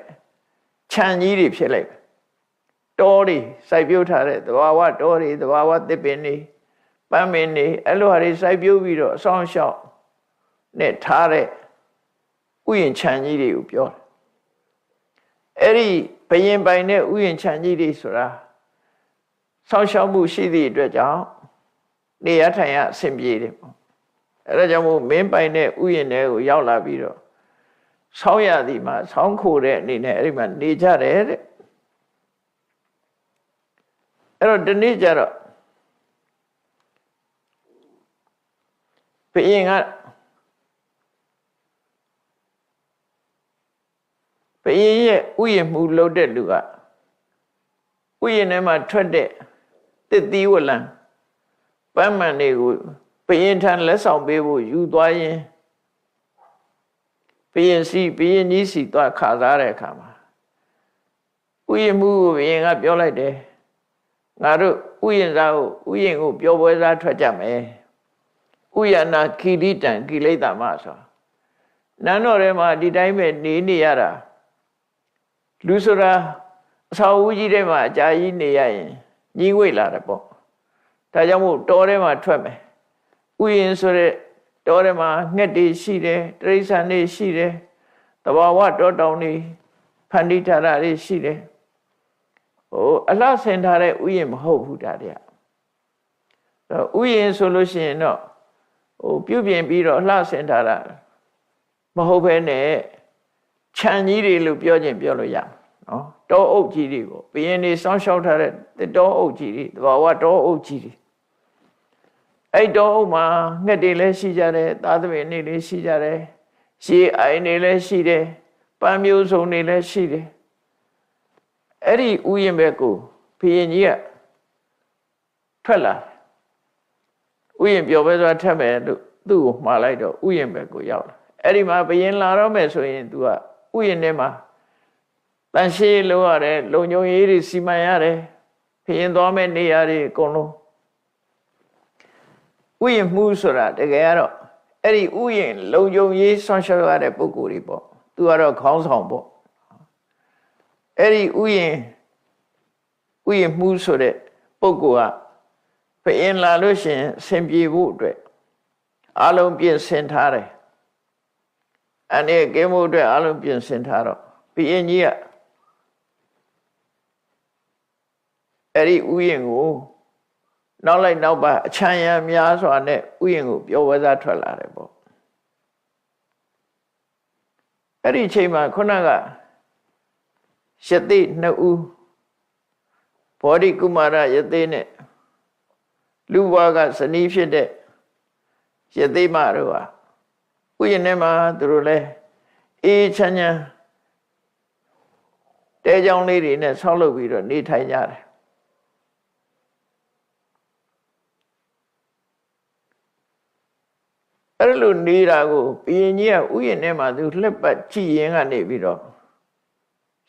ခြံကြီးတွေဖြစ်လိုက်တောတွေစိုက်ပျိုးထားတဲ့သဘာဝတောတွေသဘာဝသစ်ပင်တွေပန်းပင်တွေအဲ့လိုဟာတွေစိုက်ပျိုးပြီးတော့အဆောင်ရှောက်နဲ့ထားတဲ့ဥယျာဉ်ခြံကြီးတွေကိုပြောတယ်အဲ့ဒီဘယင်ပိုင်တဲ့ဥယျာဉ်ခြံကြီးတွေဆိုတာဆောင်းရှောက်မှုရှိသည့်အတွက်ကြောင့်နေရထိုင်ရအဆင်ပြေတယ်ပေါ့အဲ့ဒါကြောင့်မို့မင်းပိုင်တဲ့ဥယျာဉ်တွေကိုရောက်လာပြီးတော့ဆောင်းရသည်မှာဆောင်းခိုတဲ့အနေနဲ့အဲ့ဒီမှာနေကြတယ်တဲ့အဲ့တော့ဒီနေ့ကျတော့ဘယင်ကဘယင်ရဲ့ဥယျာဉ်မှုလုပ်တဲ့လူကဥယျာဉ်ထဲမှာထွက်တဲ့သစ်သီးဝလံပန်းမန်တွေကိုဘယင်ထံလက်ဆောင်ပေးဖို့ယူသွားရင်ဘယင်ကြီးစီသွားခါစားတဲ့အခါမှာဥယျာဉ်မှုကိုဘယင်ကပြောလိုက်တယ်ငါတို့ဥယျာဉ်သားကိုဥယျာဉ်ကိုပျော်ပွဲစားထွက်ကြမယ်ဥယျာဏခိရိတံကိလေသာမဆိုနန်းတော်ထဲမှာဒီတိုင်းပဲနေရတာလူဆိုတာအဆောက်အဦကြီးထဲမှာအကြာကြီးနေရရင်ညီငွေလာတယ်ပေါ့ဒါကြောင့်မို့တောထဲမှာထွက်မယ်ဥယျာဉ်ဆိုတဲ့တောထဲမှာငှက်တွေရှိတယ်တိရစ္ဆာန်တွေရှိတယ်သဘာဝတောတောင်တွေဖန်တီးထားတာတွေရှိတယ်အလှဆင်ထားတဲ့ဥယျာဉ်မဟုတ်ဘူးဒါတွေကဥယျာဉ်ဆိုလို့ရှိရင်တော့ပြုပြင်ပြီးတော့အလှဆင်ထားတာမဟုတ်ဘဲနဲ့ခြံကြီးတွေလို့ပြောခြင်းပြောလို့ရနော်တောအုပ်ကြီးတွေကိုဘယင်းနေစောင်းရှောက်ထားတဲ့တောအုပ်ကြီးတွေသဘာဝတောအုပ်ကြီးတွေအဲ့တောအုပ်မှာငှက်တွေလည်းရှိကြတယ်သားသမီးတွေလည်းရှိကြတယ်ရေအိုင်တွေလည်းရှိတယ်ပန်းမျိုးစုံတွေလည်းရှိတယ်အဲ့ဒီဥယျာဉ်ဘက်ကိုဘယင်းကြီးကထွက်လာဥယျာဉ်ပြောပဲဆိုတာထက်မယ်လို့သူ့ကိုမှားလိုက်တော့ဥယျာဉ်ဘက်ကိုရောက်လာ အဲ့ဒီမှာဘယင်လာတော့မယ်ဆိုရင် तू ကဥယျာဉ်ထဲမှာတန်ရှင်းလို့ရတယ်လုံခြုံရေးတွေစီမံရတယ်ဘယင်သွားမဲ့နေရာတွေအကုန်လုံးဥယျာဉ်မှုဆိုတာတကယ်ကတော့အဲ့ဒီဥယျာဉ်လုံခြုံရေးဆွမ်းရှောက်ရတဲ့ပုဂ္ဂိုလ်တွေပေါ့ तू ကတော့ခေါင်းဆောင်ပေါ့အဲ့ဒီဥယျာဉ်မှုဆိုတဲ့ပုဂ္ဂိုလ်ကဘယင်လာလို့ရှိရင်ဆင်ပြေဖို့အတွက်အလုံးပြင်ဆင်ထားတယ်အနေကင်းမှုအတွက်အလုံးပြင်ဆင်ထားတော့ဘယင်ကြီးကအဲ့ဒီဥယျာဉ်ကိုနောက်လိုက်နောက်ပါအချမ်းရံများစွာနဲ့ဥယျာဉ်ကိုပြောဝဲစားထွက်လာတယ်ပေါ့အဲ့ဒီအချိန်မှာခုနကယသိနှစ်ဦးဘောဓိကုမာရယသိနဲ့လူဘွားကဇနီးဖြစ်တဲ့ယသိမတို့ဟာဥယျာဉ်ထဲမှာသူတို့လဲအေးချမ်းချမ်းတဲကြောင်လေးတွေနဲ့ဆောက်လုပ်ပြီးတော့နေထိုင်ကြတယ်အဲ့လိုနေတာကိုဘုရင်ကြီးကဥယျာဉ်ထဲမှာသူလှက်ပတ်ကြည့်ရင်ကနေပြီးတော့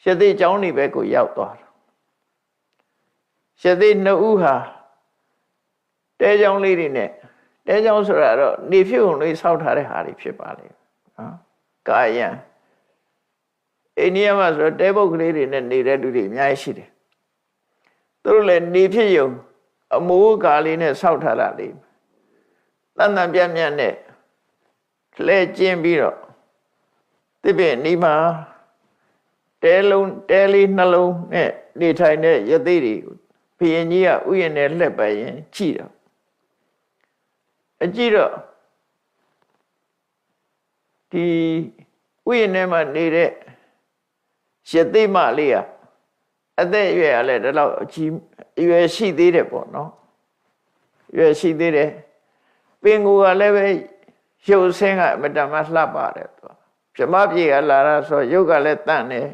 ယသိကျောင်းနေဘက်ကိုရောက်သွားတယ်ယသိနှစ်ဦးဟာတဲကြောင်လေးတွေနဲ့တဲကြောင်ဆိုတာတော့နေဖြစ်ုံလေးဆောက်ထားတဲ့ဟာတွေဖြစ်ပါလေနော်ကာယံအိန္ဒိယမှာဆိုတော့တဲပုတ်ကလေးတွေနဲ့နေတဲ့လူတွေအများကြီးရှိတယ်သူတို့လည်းနေဖြစ်ုံအမိုးကာလေးနဲ့ဆောက်ထားတာလေတန်တန်ပြတ်ပြတ်နဲ့လဲကျင်းပြီးတော့တစ်ပြည့်နီးမှာတဲလေးနှလုံးနဲ့နေထိုင်တဲ့ယသိတွေဘုရင်ကြီးကဥယျာဉ်နဲ့လှက်ပတ်ရင်ကြည့်တော့အကြည့်တော့ဒီဥယျာဉ်ထဲမှာနေတဲ့ယသိမလေးကအသက်အရွယ်ကလည်းဒီလောက်အကြီးအရွယ်ရှိသေးတယ်ပေါ့နော်အရွယ်ရှိသေးတယ်ပင်ကိုယ်ကလည်းပဲရုပ်ဆင်းကအမတမလှပတယ်သူပြမပြေကလာတာဆိုရုပ်ကလည်းတန့်တယ်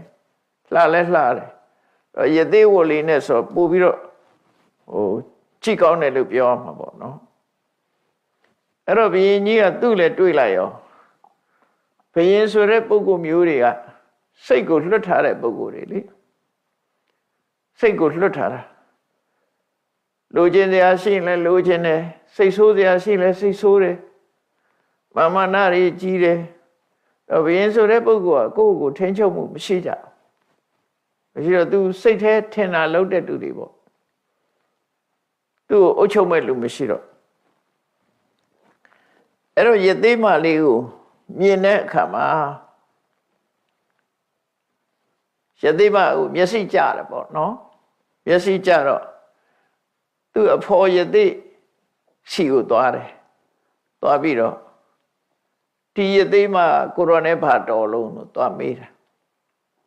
လှလည်းလှတယ်ယသိဝလေးနဲ့ဆိုပို့ပြီးတော့ကြည့်ကောင်းတယ်လို့ပြောရမှာပေါ့နော်အဲ့တော့ဘုရင်ကြီးကသူ့လည်းတွေးလိုက်ရောဘုရင်ဆိုတဲ့ပုဂ္ဂိုလ်မျိုးတွေကစိတ်ကိုလွတ်ထားတဲ့ပုဂ္ဂိုလ်တွေလေစိတ်ကိုလွတ်ထားတာလိုချင်စရာရှိရင်လည်းလိုချင်တယ်စိတ်ဆိုးစရာရှိရင်လည်းစိတ်ဆိုးတယ်မာမနာရီကြီးတယ်တော့ဘုရင်ဆိုတဲ့ပုဂ္ဂိုလ်ကကိုယ့်ကိုထိန်းချုပ်မှုမရှိကြမရှိတော့ तू စိတ်แท้ထင်တာလုပ်တဲ့သူတွေပေါ့သူ့ကိုအုပ်ချုပ်မဲ့လူမရှိတော့အဲ့တော့ယသိမလေးကိုမြင်တဲ့အခါမှာယသိမကိုမျက်စိကျတယ်ပေါ့နော်မျက်စိကျတော့သူ့အဖော်ယသိစီကိုသွားတယ်သွားပြီးတော့ဒီယသိမကိုရောနဲ့ဘာတော်လုံးလို့သွားမေးတာ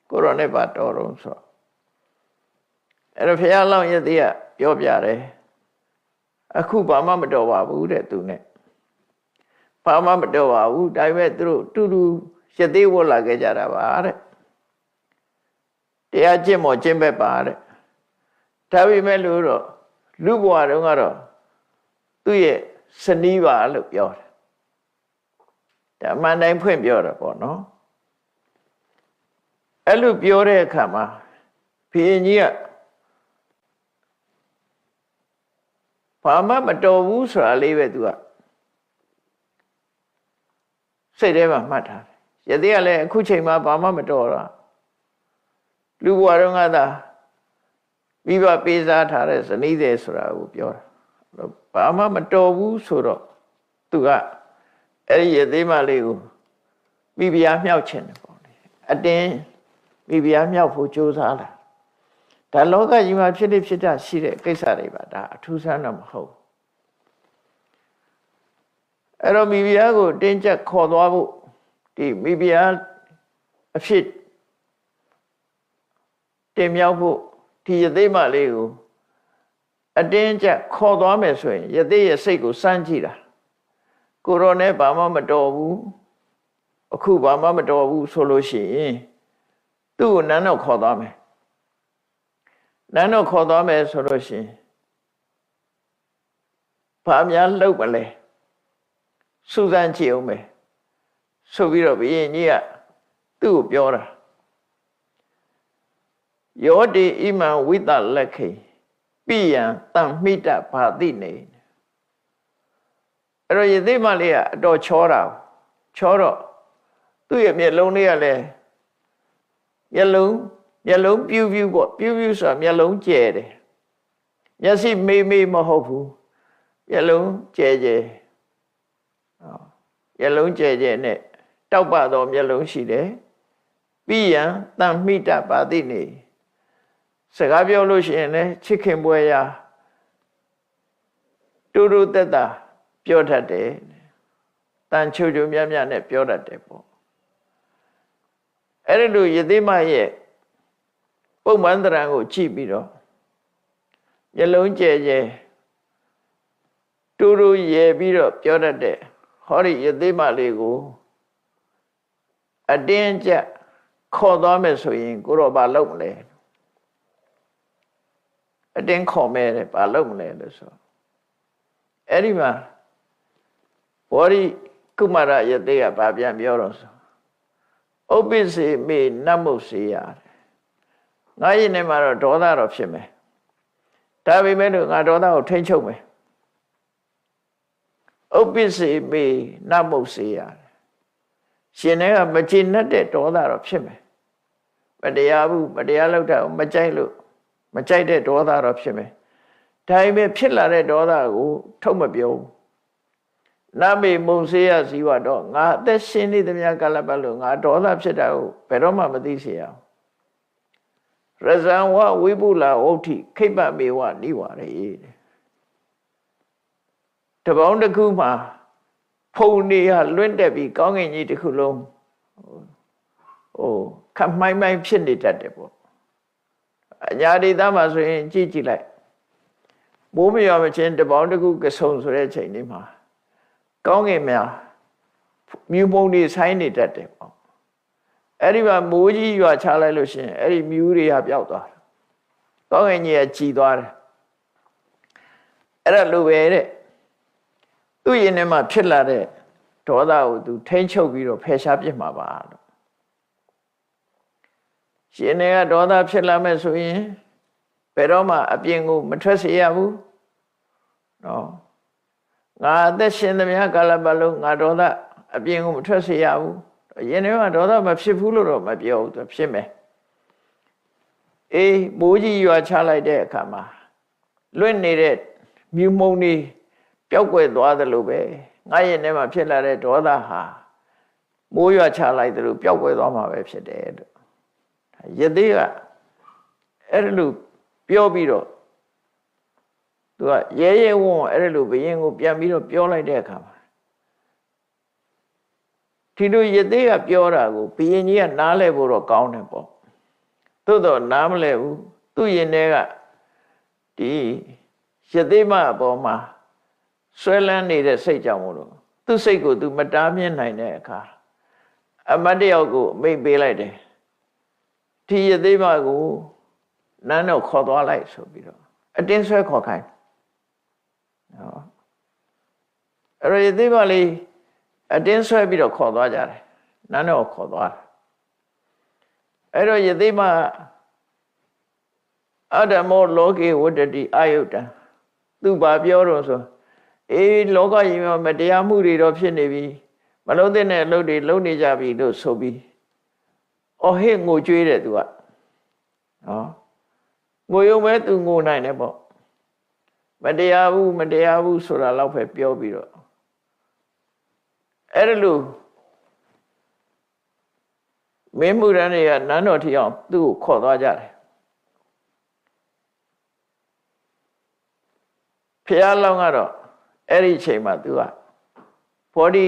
ကိုရောနဲ့ဘာတော်လုံးဆိုအဲ့တော့ဘုရားလောင်းယသိကပြောပြတယ်အခုဘာမှမတော်ပါဘူးတဲ့သူနဲ့ဘာမှမတော်ပါဘူးဒါပေမဲ့သူတို့တူတူယသိဝတ်လာခဲ့ကြတာပါတဲ့တရားကျင့်မော်ကျင့်ဘက်ပါတဲ့ဒါပေမဲ့လို့တော့လူဘဝတုန်းကတော့သူ့ရဲ့စနီးပါလို့ပြောတယ်ဒါအမှန်တိုင်းဖွင့်ပြောတာပေါ့နော်အဲ့လိုပြောတဲ့အခါမှာဘုရင်ကြီးကဘာမှမတော်ဘူးဆိုတာလေးပဲသူကစိတ်ထဲမှာမှတ်ထားတယ်ယသိကလည်းအခုချိန်မှာဘာမှမတော်တာလူဘဝတုန်းကသာမိဘပေးစားထားတဲ့ဇနီးသည်ဆိုတာကိုပြောတာဘာမှမတော်ဘူးဆိုတော့သူကအဲ့ဒီယသိမလေးကိုမိဖုရားမြောက်ခြင်းတယ်ပေါ့လေအတင်းမိဖုရားမြောက်ဖို့ကြိုးစားလာဒါလောကကြီးမှာဖြစ်ဖြစ်တာရှိတဲ့ကိစ္စတွေပါဒါအထူးဆန်းတော့မဟုတ်အဲ့တော့မိဖုရားကိုတင်းကျပ်ခေါ်သွားဖို့ဒီမိဖုရားအဖြစ်တင်မြောက်ဖို့ဒီယသိမလေးကိုအတင်းကျပ်ခေါ်သွားမယ်ဆိုရင်ယသိရဲ့စိတ်ကိုစမ်းကြည့်တာကိုရောနဲ့ဘာမှမတော်ဘူးအခုဘာမှမတော်ဘူးဆိုလို့ရှိရင်သူ့ကိုနန်းတော့ခေါ်သွားမယ်နန်းတော့ခေါ်သွားမယ်ဆိုလို့ရှိရင်ဘာများလှုပ်မလဲစူးစမ်းကြည့်အောင်မယ် ဆိုပြီးတော့ဘုရင်ကြီးကသူ့ကိုပြောတာယောတိဣမံဝိတလက်ခေပိယံတံမိတဘာတိနေအဲ့တော့ယသိမလေးကအတော်ချောတာချောတော့သူ့ရဲ့မျက်လုံးလေးကလည်းမျက်လုံးပြူးပြူးပေါ့ပြူးပြူးဆိုတာမျက်လုံးကျဲတယ်မျက်စိမေးမေးမဟုတ်ဘူးမျက်လုံးကျဲကျဲမျက်လုံးကျဲကျဲနဲ့တောက်ပသောမျက်လုံးရှိတယ်ပြီးရန်တံမိတပါတိနေစကားပြောလို့ရှိရင်လည်းချစ်ခင်ပွဲရာတူတူတက်တာပြောတတ်တယ်တန်ချိုချိုမြတ်မြတ်နဲ့ပြောတတ်တယ်ပေါ့အဲ့ဒီလိုယသိမရဲ့ပုံမှန်တရံကိုကြည့်ပြီးတော့မျက်လုံးကျဲကျဲတူတူရဲပြီးတော့ပြောတတ်တဲ့ဟောဒီယသိမလေးကိုအတင်းကျပ်ခေါ်သွားမယ်ဆိုရင်ကိုတော့ဘာလုပ်မလဲအတင်းခေါ်မယ်ဘာလုပ်မလဲလို့ဆိုအဲ့ဒီမှာဘောရိကုမာရယသိကဘာပြန်ပြောတော့ဆိုဥပ္ပစ္စေမေနတ်မုတ်စေရတယ်ငါရင်ထဲမှာတော့ဒေါသတော့ဖြစ်မယ်ဒါပေမဲ့လို့ငါဒေါသကိုထိန်းချုပ်မယ်ဥပ္ပစ္စေမေနတ်မုတ်စေရတယ်ရှင်တွေကမကျေနပ်တဲ့ဒေါသတော့ဖြစ်မယ်မတရားဘူးမတရားလုပ်တာမကြိုက်လို့မကြိုက်တဲ့ဒေါသတော့ဖြစ်မယ်ဒါပေမဲ့ဖြစ်လာတဲ့ဒေါသကိုထုတ်မပြောဘူးနမေမုံစေရစီဝတော့ငါအသက်ရှင်နေသမျှကာလပတ်လို့ငါဒေါသဖြစ်တာကိုဘယ်တော့မှမသိစေရအောင်ရဇံဝဝိပုလာဝဋ္ဌိခိပ္ပမေဝနိဝရေတပေါင်းတစ်ခုမှာဖုန်နေရလွင့်တက်ပြီးကောင်းကင်ကြီးတစ်ခုလုံးခပ်မိုင်းမိုင်းဖြစ်နေတတ်တယ်ပေါ့အညာဒေသမှာဆိုရင်ကြည့်လိုက်မိုးမရွာမချင်းတပေါင်းတစ်ခုကဆုံဆိုတဲ့ချိန်လေးမှာကောင်းကင်များမြူပုံတွေဆိုင်းနေတတ်တယ်ပေါ့အဲ့ဒီမှာမိုးကြီးရွာချလိုက်လို့ရှိရင်အဲ့ဒီမြူတွေကပျောက်သွားတယ်ကောင်းကင်ကြီးကကြည်သွားတယ်အဲ့ဒါလိုပဲတဲ့သူ့ရင်ထဲမှာဖြစ်လာတဲ့ဒေါသကိုသူထိန်းချုပ်ပြီးတော့ဖယ်ရှားပြစ်မှာပါလို့ရှင်တွေကဒေါသဖြစ်လာမဲ့ဆိုရင်ဘယ်တော့မှအပြင်ကိုမထွက်စေရဘူးနော်ငါအသက်ရှင်သမျှကာလပတ်လုံးငါဒေါသအပြင်ကိုမထွက်စေရဘူးရင်ထဲမှာဒေါသမဖြစ်ဘူးလို့တော့မပြောဘူးသူဖြစ်မယ်အေးမိုးကြီးရွာချလိုက်တဲ့အခါမှာလွင့်နေတဲ့မြူမုံတွေပျောက်ကွယ်သွားသလိုပဲငါရင်ထဲမှာဖြစ်လာတဲ့ဒေါသဟာမိုးရွာချလိုက်သလိုပျောက်ကွယ်သွားမှာပဲဖြစ်တယ်လို့ယသိကအဲ့လိုပြောပြီးတော့သူကရဲရဲဝံ့အဲ့လိုဘယင်ကိုပြန်ပြီးတော့ပြောလိုက်တဲ့အခါမှာဒီလိုယသိကပြောတာကိုဘယင်ကြီးကနားလဲဖို့တော့ကောင်းတယ်ပေါ့သို့တော့နားမလဲဘူးသူ့ရင်ထဲကဒီယသိမအပေါ်မှာဆွဲလန်းနေတဲ့စိတ်ကြောင့်မို့လို့သူ့စိတ်ကိုသူမတားမြင်နိုင်တဲ့အခါအမတ်တယောက်ကိုမိတ်ပေးလိုက်တယ်ဒီယသိမကိုနန်းတော့ခေါ်သွားလိုက်ဆိုပြီးတော့အတင်းဆွဲခေါ်ခိုင်းနော်အဲ့တော့ယသိမလေးအတင်းဆွဲပြီးတော့ခေါ်သွားကြတယ်နန်းတော့ခေါ်သွားတယ်အဲ့တော့ယသိမအဓမ္မောလောကေဝတ္တတိအာယုတံသူဘာပြောတော့ဆိုအေးလောကကြီးမှာမတရားမှုတွေတော့ဖြစ်နေပြီမလုံးတဲ့အလုပ်တွေလုပ်နေကြပြီလို့ဆိုပြီးအော်ဟစ်ငိုကြွေးတယ်သူကနော်ငိုရုံပဲသူငိုနိုင်တယ်ပေါ့မတရားဘူးဆိုတာတော့ပဲပြောပြီးတော့အဲ့ဒါလို့မင်းမှုရန်တွေကနန်းတော်ထီအောင်သူ့ကိုခေါ်သွားကြတယ်ဖះလောင်းကတော့အဲ့ဒီအချိန်မှာသူကဘောဓိ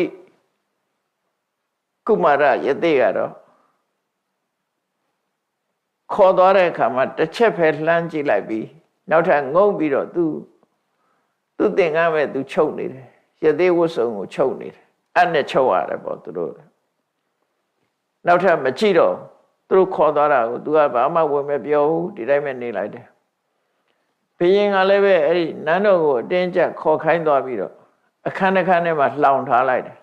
ကုမာရယသိကတော့ခေါ်သွားတဲ့အခါမှာတစ်ချက်ပဲလှမ်းကြည့်လိုက်ပြီးနောက်ထပ်ငုံပြီးတော့သူသင်္ကန်းပဲသူချုပ်နေတယ်ယသိဝတ်စုံကိုချုပ်နေတယ်အဲ့နဲ့ချုပ်ရတယ်ပေါ့သူတို့နောက်ထပ်မကြည့်တော့သူတို့ခေါ်သွားတာကိုသူကဘာမှဝင်မပြောဘူးဒီတိုင်းပဲနေလိုက်တယ်ဘုရင်ကလည်းပဲအဲ့ဒီနန်းတော်ကိုအတင်းကျပ်ခေါ်ခိုင်းသွားပြီးတော့အခန်းထဲမှာလှောင်ထားလိုက်တယ်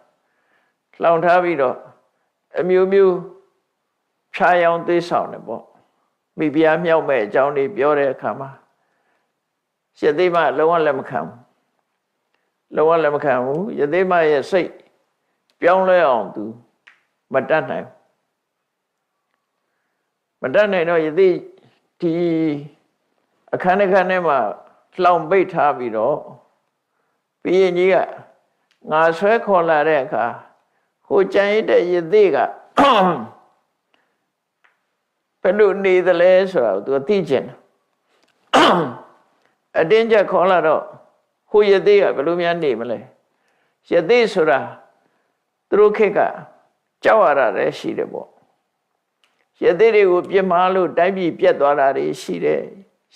လောင်ထားပြီးတော့အမျိုးမျိုးဖြာရောင်သေးဆောင်တယ်ပေါ့မိဖုရားမြောက်မဲ့အကြောင်းတွေပြောတဲ့အခါမှာယသိမလုံးဝလက်မခံဘူးလုံးဝလက်မခံဘူးယသိမရဲ့စိတ်ပြောင်းလဲအောင်သူမတတ်နိုင်မတတ်နိုင်တော့ယသိဒီအခန်းတစ်ခန်းထဲမှာလောင်ပိတ်ထားပြီးတော့ဘုရင်ကြီးကငါဆွဲခေါ်လာတဲ့အခါဟိုကြံရတဲ့ယသိကဘယ်လိုနေသလဲဆိုတာကိုသူသိချင်တယ်အတင်းကျပ်ခေါ်လာတော့ဟိုယသိကဘယ်လိုများနေမလဲယသိဆိုတာသူတို့ခေတ်ကကြောက်ရတာလည်းရှိတယ်ပေါ့ယသိတွေကိုပြစ်မှားလို့တိုင်းပြည်ပြတ်သွားတာတွေရှိတယ်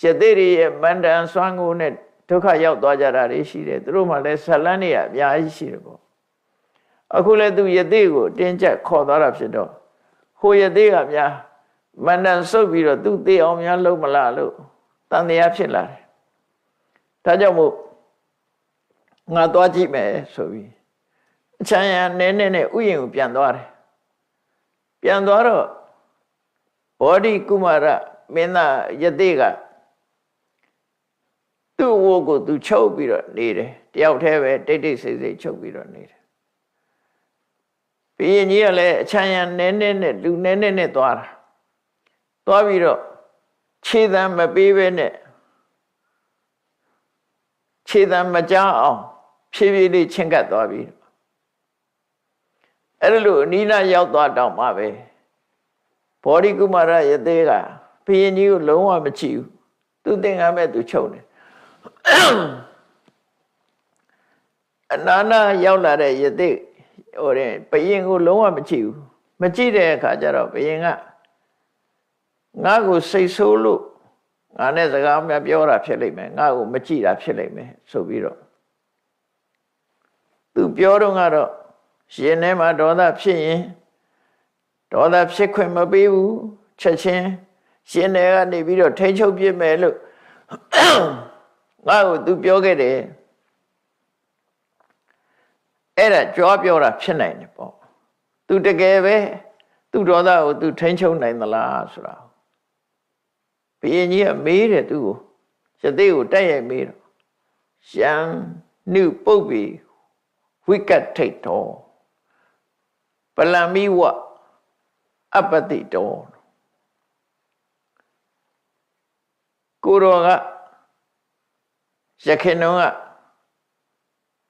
ယသိတွေရဲ့မန္တန်စွမ်းကိုနဲ့ဒုက္ခရောက်သွားကြတာတွေရှိတယ်သူတို့မှလည်းဇလန်းတွေအများကြီးရှိတယ်ပေါ့အခုလည်းသူယသိကိုတင်းကျပ်ခေါ်သွားတာဖြစ်တော့ဟိုယသိကများမန္တန်ဆုပ်ပြီးတော့သူသိအောင်များလုပ်မလားလို့တန်တရားဖြစ်လာတယ်ဒါကြောင့်မို့ငါသွားကြည့်မယ်ဆိုပြီးအချမ်းရနဲနဲ့ဥယျာဉ်ကိုပြန်သွားတယ်ပြန်သွားတော့ဘောဓိကုမာရမင်းသားယသိကသူ့ဝိုးကိုသူချုပ်ပြီးတော့နေတယ်တယောက်တည်းပဲတိတ်တိတ်ဆိတ်ဆိတ်ချုပ်ပြီးတော့နေတယ်ဘုရင်ကြီးကလည်းအချမ်းရနဲနဲ့လူနဲနဲ့သွားတာသွားပြီးတော့ခြေတံမပေးပဲနဲ့ခြေတံမကြားအောင်ဖြည်းဖြည်းလေးချင်းကပ်သွားပြီးအဲ့လိုအနိနာရောက်သွားတော့မှပဲဘောဓိကုမာရယသိကဘုရင်ကြီးကိုလုံးဝမကြည့်ဘူးသူသင်္ကန်းမဲ့သူချုပ်နေအနာနာရောက်လာတဲ့ယသိဟိုတဲ့ဘုရင်ကိုလုံးဝမကြည့်ဘူးမကြည့်တဲ့အခါကျတော့ဘုရင်ကငါ့ကိုစိတ်ဆိုးလို့ငါနဲ့စကားများပြောတာဖြစ်လိမ့်မယ်ငါ့ကိုမကြည့်တာဖြစ်လိမ့်မယ်ဆိုပြီးတော့သူပြောတော့ကတော့ရှင်ထဲမှာဒေါသဖြစ်ရင်ဒေါသဖြစ်ခွင့်မပေးဘူးချက်ချင်းရှင်ထဲကနေပြီးတော့ထိန်းချုပ်ပြစ်မယ်လို့ငါ့ကိုသူပြောခဲ့တယ်အဲ့ဒါကြွားပြောတာဖြစ်နိုင်တယ်ပေါ့သူတကယ်ပဲသူဒေါသကိုသူထိန်းချုပ်နိုင်သလားဆိုတာဘုရင်ကြီးကမေးတယ်သူ့ကိုယသိကိုတက်ရိုက်မေးတော့ယံနုပုပ္ပိဝိကတ်ထိတ်တော်ပလံမိဝအပတိတော်ကိုရောကရခင်တော်က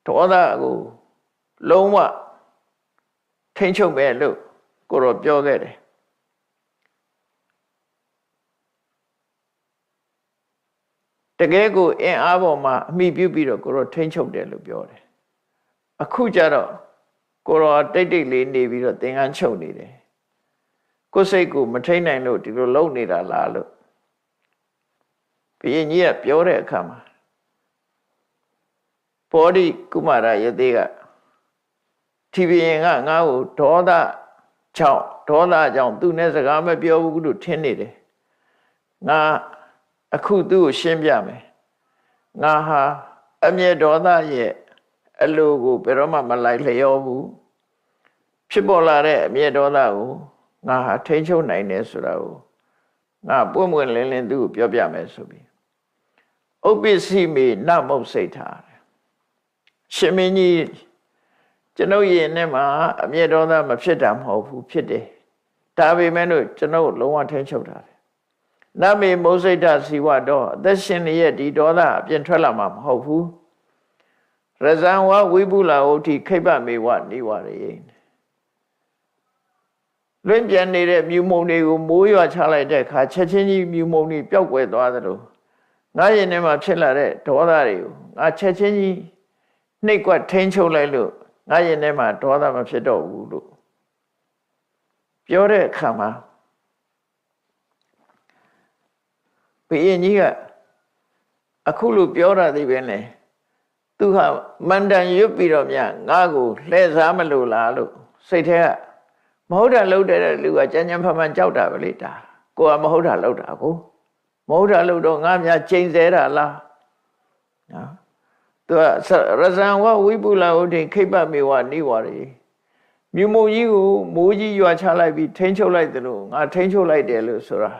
ဒေါသကိုလုံးဝထိန်းချုပ်မယ်လို့ကိုရောပြောခဲ့တယ်တကယ်ကိုအင်အားပေါ်မှာအမိပြုပြီးတော့ကိုရောထိန်းချုပ်တယ်လို့ပြောတယ်အခုကျတော့ကိုရောတိတ်တိတ်လေးနေပြီးတော့သင်္ကန်းချုပ်နေတယ်ကိုယ်စိတ်ကိုမထိန်းနိုင်လို့ဒီလိုလုပ်နေတာလားလို့ဘုရင်ကြီးကပြောတဲ့အခါမှာဘောဓိကုမာရယသိကဒီဘုရင်ကငါ့ကိုဒေါသကြောင့်သူနဲ့စကားမပြောဘူးလို့ထင်နေတယ်ငါအခုသူ့ကိုရှင်းပြမယ်ငါဟာအမျက်ဒေါသရဲ့အလိုကိုဘယ်တော့မှမလိုက်လျောဘူးဖြစ်ပေါ်လာတဲ့အမျက်ဒေါသကိုငါဟာထိန်းချုပ်နိုင်တယ်ဆိုတာကိုငါပွင့်ပွင့်လင်းလင်းသူ့ကိုပြောပြမယ်ဆိုပြီးဥပ္ပစ္စည်းမေနမုတ်စိတ်ထားရှင်မင်းကြီးကျွန်ုပ်ရင်ထဲမှာအမျက်ဒေါသမဖြစ်တာမဟုတ်ဘူးဖြစ်တယ်ဒါပေမဲ့လို့ကျွန်ုပ်လုံးဝထိန်းချုပ်ထားတယ်နမေမုတ်စိတ်စီဝတော့အသက်ရှင်ရဲ့ဒီဒေါသအပြင်ထွက်လာမှာမဟုတ်ဘူးရဇံဝဝိပုလာဟုတ်တိခိဗ္ဗမေဝနိဝရေလွင့်ပြန်နေတဲ့မြူမုံတွေကိုမိုးရွာချလိုက်တဲ့အခါချက်ချင်းကြီးမြူမုံတွေပျောက်ကွယ်သွားသလိုငါရင်ထဲမှာဖြစ်လာတဲ့ဒေါသတွေကိုငါချက်ချင်းကြီးနှိပ်ကွက်ထိန်းချုပ်လိုက်လို့ငါရင်ထဲမှာဒေါသမဖြစ်တော့ဘူးလို့ပြောတဲ့အခါမှာဘုရင်ကြီးကအခုလိုပြောတာဒီပဲလေသူဟာမန္တန်ရွတ်ပြီးတော့မြငါ့ကိုလှည့်စားမလို့လားလို့စိတ်ထဲကမဟုတ်တာလုပ်တဲ့လူကကြမ်းကြမ်းဖန်ဖန်ကြောက်တာပဲလေဒါကိုကမဟုတ်တာလုပ်တာကိုမဟုတ်တာလုပ်တော့ငါများချိန်ဆတာလားနော်သူကရဇံဝဝိပုလဟုတ်တိခိဗ္ဗမေဝနိဝရေ မြူမုံကြီးကိုမိုးကြီးရွာချလိုက်ပြီးထိန်းချုပ်လိုက်တယ်လို့ငါထိန်းချုပ်လိုက်တယ်လို့ဆိုတာ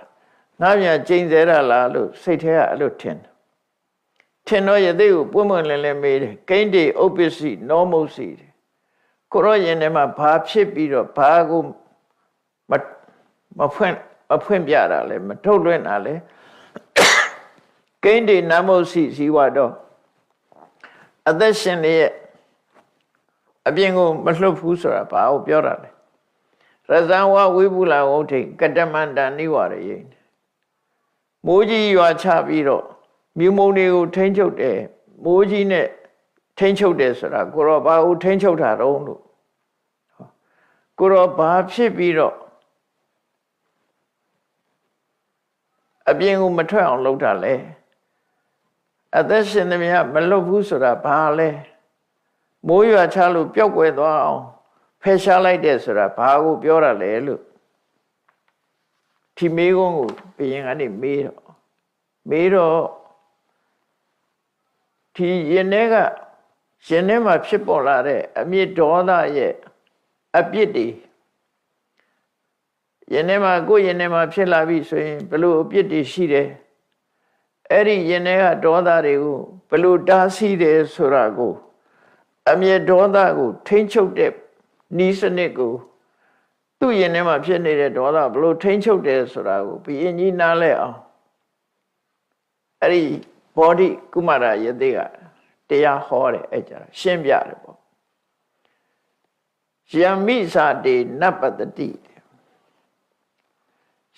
ငါမြန်ကျိန်စေရလားလို့စိတ်ထဲကအဲ့လိုထင်တော့ယသိကိုပွင့်ပွင့်လင်းလင်းမေးတယ်ကိန်းတေဥပ္ပစ္စည်းနောမုတ်စီကိုရောရင်ထဲမှာဘာဖြစ်ပြီးတော့ဘာကိုမဖွင့်ပြတာလဲမထုတ်လွှင့်တာလဲကိန်းတေနမုတ်စီဇီဝတော့အသက်ရှင်နေရဲ့အပြင်ကိုမလှုပ်ဘူးဆိုတာဘာကိုပြောတာလဲရဇံဝဝိပုလဝုဋ္ဌိကတမန္တနိဝရယေမိုးကြီးရွာချပြီးတော့မြူမုံတွေကိုထိန်းချုပ်တယ်မိုးကြီးနဲ့ထိန်းချုပ်တယ်ဆိုတာကိုရောဘာကိုထိန်းချုပ်တာတော့လို့ကိုရောဘာဖြစ်ပြီးတော့အပြင်ကိုမထွက်အောင်လုပ်တာလဲအသက်ရှင်သမျှမလွတ်ဘူးဆိုတာဘာလဲမိုးရွာချလို့ပျောက်ကွယ်သွားအောင်ဖယ်ရှားလိုက်တယ်ဆိုတာဘာကိုပြောတာလဲလို့ဒီမေးခွန်းကိုဘုရင်ကနေမေးတော့ဒီရင်ထဲမှာဖြစ်ပေါ်လာတဲ့အမြင့်ဒေါသရဲ့အပြစ်တွေရင်ထဲမှာကိုယ်ရင်ထဲမှာဖြစ်လာပြီဆိုရင်ဘလို့အပြစ်တွေရှိတယ်အဲ့ဒီရင်ထဲကဒေါသတွေကိုဘလို့တားဆီးတယ်ဆိုတာကိုအမြင့်ဒေါသကိုထိန်းချုပ်တဲ့ဤစနစ်ကိုသူ့ရင်ထဲမှာဖြစ်နေတဲ့ဒေါသဘလို့ထိန်းချုပ်တယ်ဆိုတာကိုဘုရင်ကြီးနားလဲအောင်အဲ့ဒီဘောဓိကုမာရယသိကတရားဟောတယ်အဲ့ကြရှင်းပြတယ်ပေါ့ယမိစာတေနပတတိ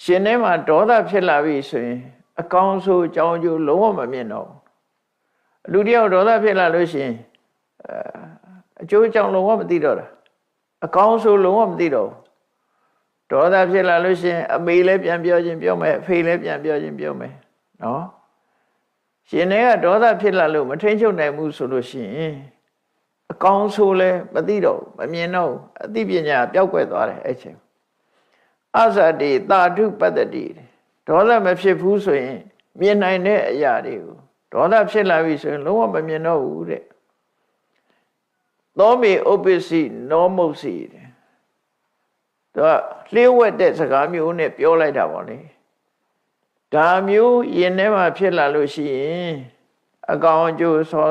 ရှင်ထဲမှာဒေါသဖြစ်လာပြီဆိုရင်အကောင်းဆုံးအကြောင်းကျိုးလုံးဝမမြင်တော့လူတယောက်ဒေါသဖြစ်လာလို့ရှိရင်အကျိုးအကြောင်းလုံးဝမသိတော့တာအကောင်းဆုံးလုံးဝမသိတော့ဒေါသဖြစ်လာလို့ရှိရင်အမေလည်းပြန်ပြောခြင်းပြောမယ်အဖေလည်းပြန်ပြောခြင်းပြောမယ်နော်ရှင်တွေကဒေါသဖြစ်လာလို့မထိန်ချုပ်နိုင်ဘူးဆိုလို့ရှိရင်အကောင်းဆုံးလည်းမသိတော့မမြင်တော့အသိပညာပျောက်ကွယ်သွားတယ်အဲ့ချိန်အဇတိတာထုပတ္တိဒေါသမဖြစ်ဘူးဆိုရင်မြင်နိုင်တဲ့အရာတွေကိုဒေါသဖြစ်လာပြီဆိုရင်လုံးဝမမြင်တော့ဘူးတဲ့သောမေဥပ္ပစ္စည်းနောမုတ်စီတဲ့သူကလျှို့ဝှက်တဲ့စကားမျိုးနဲ့ပြောလိုက်တာပေါ့လေဒါမျိုးရင်ထဲမှာဖြစ်လာလို့ရှိရင်အကောင်အကျိုးဆော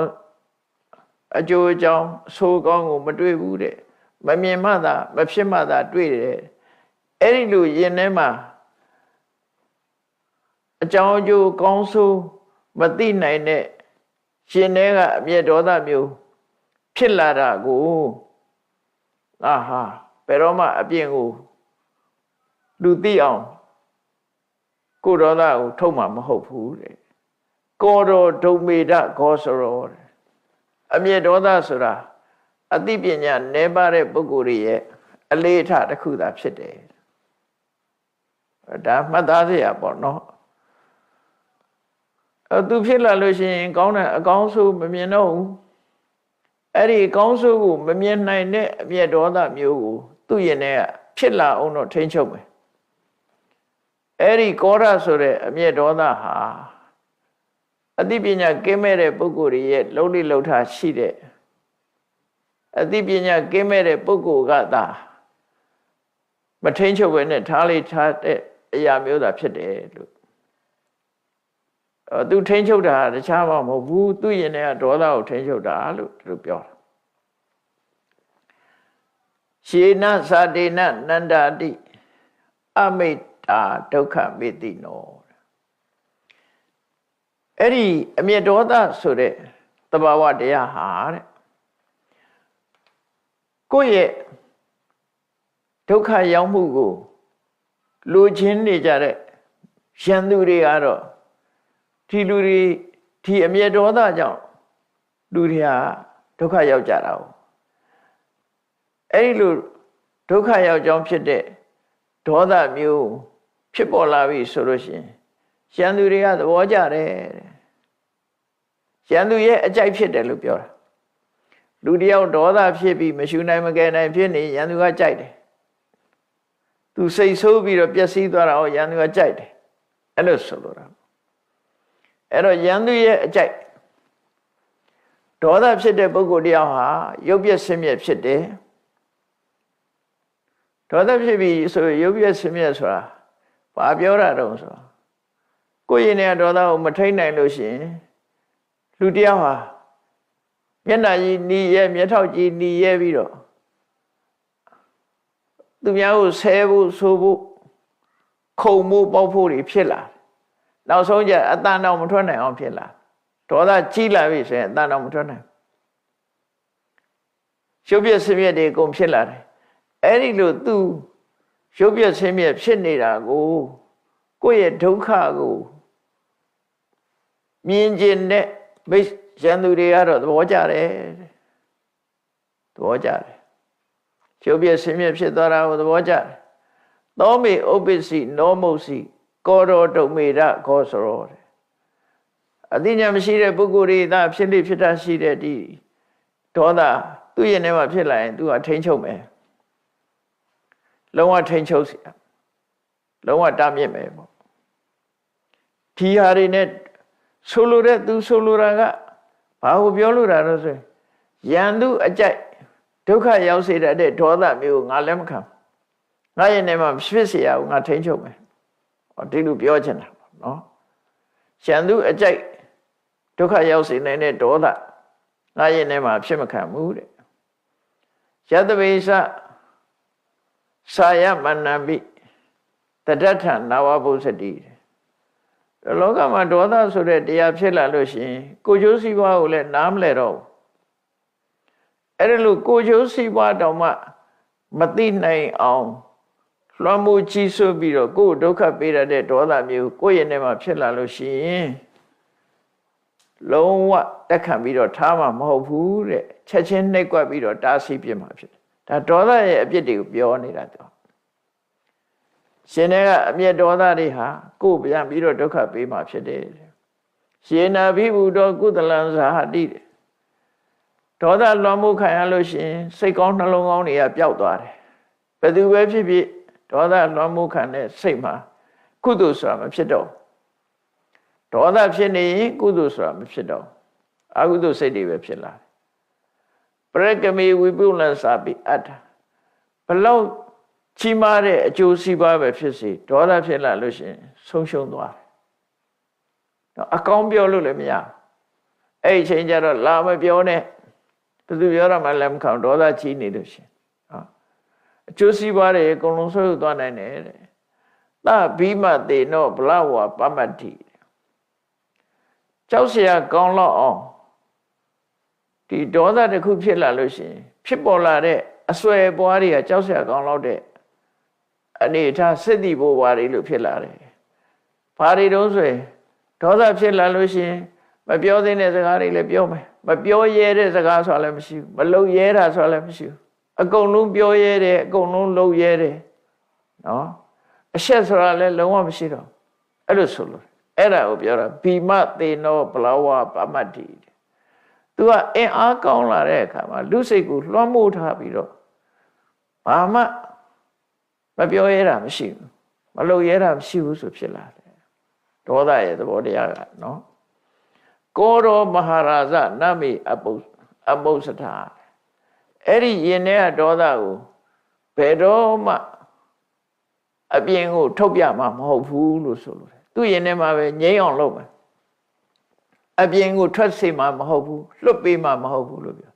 အကျိုးအကြောင်းအဆိုးကောင်းကိုမတွေ့ဘူးတဲ့မမြင်မှသာမဖြစ်မှသာတွေ့တယ်အဲ့ဒီလိုရင်ထဲမှာအကြောင်းအကျိုးကောင်းဆိုးမသိနိုင်တဲ့ရှင်ထဲကအမျက်ဒေါသမျိုးဖြစ်လာတာကိုအာဟာဘယ်တော့မှအပြင်ကိုလူသိအောင်ကိုယ်ဒေါသကိုထုတ်မှာမဟုတ်ဘူးတဲ့ကောတော်ဒုံမေဒဂောစရောအမျက်ဒေါသဆိုတာအသိပညာနည်းပါးတဲ့ပုဂ္ဂိုလ်ရဲ့အလေးအထားတစ်ခုသာဖြစ်တယ်ဒါမှတ်သားစရာပေါ့နော်သူဖြစ်လာလို့ရှိရင်ကောင်းတဲ့အကောင်းဆိုးမမြင်တော့ဘူးအဲ့ဒီအကောင်းဆိုးကိုမမြင်နိုင်တဲ့အမျက်ဒေါသမျိုးကိုသူ့ရင်ထဲကဖြစ်လာအောင်တော့ထိန်းချုပ်မယ်အဲ့ဒီကောရဆိုတဲ့အမျက်ဒေါသဟာအသိပညာကင်းမဲ့တဲ့ပုဂ္ဂိုလ်ရဲ့လုံးလိလုံးထားရှိတဲ့အသိပညာကင်းမဲ့တဲ့ပုဂ္ဂိုလ်ကသာမထိန်းချုပ်ဘဲနဲ့ထားလေထားတဲ့အရာမျိုးသာဖြစ်တယ်လို့သူထိန်းချုပ်တာတခြားမှမဟုတ်ဘူးသူ့ရင်ထဲကဒေါသကိုထိန်းချုပ်တာလို့သူပြောတာရှေနသတေနနန္ဒာတိအမိတ္တာဒုက္ခမေတိနောအဲ့ဒီအမျက်ဒေါသဆိုတဲ့သဘာဝတရားဟာတဲ့ကိုယ့်ရဲ့ဒုက္ခရောက်မှုကိုလိုချင်နေကြတဲ့ရန်သူတွေကတော့ဒီလူတွေဒီအမျက်ဒေါသကြောင့်လူတွေဟာဒုက္ခရောက်ကြတာ哦အဲ့ဒီလိုဒုက္ခရောက်ကြောင်းဖြစ်တဲ့ဒေါသမျိုးဖြစ်ပေါ်လာပြီဆိုလို့ရှိရင်ရန်သူတွေကသဘောကျတယ်ရန်သူရဲ့အကြိုက်ဖြစ်တယ်လို့ပြောတာလူတယောက်ဒေါသဖြစ်ပြီးမရှူနိုင်မကယ်နိုင်ဖြစ်နေရန်သူကကြိုက်တယ်သူစိတ်ဆိုးပြီးတော့ပျက်စီးသွားတာဟောရန်သူကကြိုက်တယ်အဲ့လိုဆိုလိုတာအဲ့တော့ရန်သူရဲ့အကြိုက်ဒေါသဖြစ်တဲ့ပုဂ္ဂိုလ်တယောက်ဟာရုပ်ပျက်ဆင်းရဲဖြစ်တယ် ဒေါသဖြစ်ပြီဆိုရုပ်ပြည့်ဆင်းရဲဆိုတာဘာပြောတာတုံးဆိုကိုယ်ရင်နဲ့ဒေါသကိုမထိန်နိုင်လို့ရှိရင်လူတယောက်ဟာမျက်နှာကြီးหนีရဲမျက်ထောက်ကြီးหนีရဲပြီးတော့သူများကိုဆဲဖို့ဆိုဖို့ခုံမှုပေါက်ဖို့တွေဖြစ်လာနောက်ဆုံးကျအတန်တော်မထွက်နိုင်အောင်ဖြစ်လာဒေါသကြီးလာပြီဆိုရင်အတန်တော်မထွက်နိုင်ရုပ်ပြည့်ဆင်းရဲတွေအကုန်ဖြစ်လာတယ်အဲ့ဒီလိုသူရုပ်ပြည့်ဆင်းရဲဖြစ်နေတာကိုကိုယ့်ရဲ့ဒုက္ခကိုမြင်ကျင်တဲ့မိတ်ရန်သူတွေကတော့သဘောကျတယ်သဘောကျတယ်ရုပ်ပြည့်ဆင်းရဲဖြစ်သွားတာကိုသဘောကျတယ်သောမေဥပ္ပစ္စည်းနောမုတ်စီကောရောဒုမေရခောစရောအသိဉာဏ်မရှိတဲ့ပုဂ္ဂိုလ်တွေဒါဖြစ်လိဖြစ်တာရှိတဲ့ဒီဒေါသသူ့ရင်ထဲမှာဖြစ်လာရင်သူကထိန်းချုပ်မယ်လုံးဝထိန်းချုပ်စီလုံးဝတားမြစ်မယ်ပေါ့ဒီဟာတွေနဲ့ဆိုလိုတဲ့သူဆိုလိုတာကဘာကိုပြောလို့တာတော့ဆိုရန်သူအကြိုက်ဒုက္ခရောက်စေတဲ့ဒေါသမျိုးငါလည်းမခံငါရင်ထဲမှာဖြစ်เสียအောင်ငါထိန်းချုပ်မယ်ဟောဒီလိုပြောချင်တာပေါ့နော်ရန်သူအကြိုက်ဒုက္ခရောက်စေနိုင်တဲ့ဒေါသငါရင်ထဲမှာဖြစ်မခံဘူးတဲ့ယတဝိသစာယမဏ္ဏပိတတ္ထနာဝဘုစတိလောကမှာဒေါသဆိုတဲ့တရားဖြစ်လာလို့ရှိရင်ကိုကျိုးစီးပွားကိုလည်းနားမလဲတော့ဘူးအဲ့ဒါလို့ကိုကျိုးစီးပွားတောင်မှမသိနိုင်အောင်လွှမ်းမိုးကြီးစိုးပြီးတော့ကိုယ်ဒုက္ခပေးရတဲ့ဒေါသမျိုးကိုယ့်ရဲ့ထဲမှာဖြစ်လာလို့ရှိရင်လုံးဝတက်ခံပြီးတော့ထားမှာမဟုတ်ဘူးတဲ့ချက်ချင်းနှိပ်ကွက်ပြီးတော့တားဆီးပြစ်မှာဖြစ်တယ်ဒါဒေါသရဲ့အပြစ်တွေကိုပြောနေတာတော့ရှင်တွေကအမျက်ဒေါသတွေဟာကိုယ်ပြန်ပြီးတော့ဒုက္ခပေးမှာဖြစ်တယ်ရှင်နာဘိဗုဒ္ဓကုသလံဇာဟတိဒေါသလွန်မှုခံရလို့ရှိရင်စိတ်ကောင်းနှလုံးကောင်းတွေကပျောက်သွားတယ်ဘယ်သူပဲဖြစ်ဖြစ်ဒေါသလွန်မှုခံတဲ့စိတ်မှာကုသိုလ်ဆိုတာမဖြစ်တော့ဒေါသဖြစ်နေရင်ကုသိုလ်ဆိုတာမဖြစ်တော့အကုသိုလ်စိတ်တွေပဲဖြစ်လာပရကမေဝိပုလ္လစာပိအတ္တဘလောက်ကြီးမားတဲ့အကျိုးစီးပွားပဲဖြစ်စေဒေါသဖြစ်လာလို့ရှိရင်ဆုံးရှုံးသွားတယ်တော့အကောင်းပြောလို့လည်းမရအဲ့ဒီချိန်ကျတော့လာမပြောနဲ့ဘယ်သူပြောရမှလည်းမခံဒေါသကြီးနေလို့ရှိရင်အကျိုးစီးပွားတွေအကုန်လုံးဆွေးသွားနိုင်တယ်တဲ့သဘိမတေနောဘလဝပမတ္တိကြောက်เสียကောင်းတော့အောင်ဒီဒေါသတစ်ခုဖြစ်လာလို့ရှိရင်ဖြစ်ပေါ်လာတဲ့အစွဲပွားတွေကကြောက်เสียကောင်းတော့တဲ့အနေထားစိတ်တိဘိုးပွားတွေလို့ဖြစ်လာတယ်ဘာတွေတုံးဆိုရင်ဒေါသဖြစ်လာလို့ရှိရင်မပြောသင့်တဲ့စကားတွေလည်းပြောမယ်မပြောရဲတဲ့စကားဆိုတာလည်းမရှိဘူးမလုပ်ရဲတာဆိုတာလည်းမရှိဘူးအကုန်လုံးပြောရဲတယ်အကုန်လုံးလုပ်ရဲတယ်နော်အရှက်ဆိုတာလည်းလုံးဝမရှိတော့အဲ့လိုဆိုလို့အဲ့ဒါကိုပြောတာဘိမသေနောဘလဝပမတ္တိသူကအင်အားကောင်းလာတဲ့အခါမှာလူစိတ်ကိုလွှမ်းမိုးထားပြီးတော့ဘာမှမပြောရဲတာမရှိဘူးမလုပ်ရဲတာမရှိဘူးဆိုဖြစ်လာတယ်ဒေါသရဲ့သဘောတရားကနော်ကောရောမဟာရာဇနမေအပုစထအဲ့ဒီယင်တဲ့ဒေါသကိုဘယ်တော့မှအပြင်ကိုထုတ်ပြမှာမဟုတ်ဘူးလို့ဆိုလို့တယ်သူ့ယင်ထဲမှာပဲငြိမ်းအောင်လုပ်မယ်အပြင်ကိုထွက်စေမှာမဟုတ်ဘူးလွတ်ပေးမှာမဟုတ်ဘူးလို့ပြော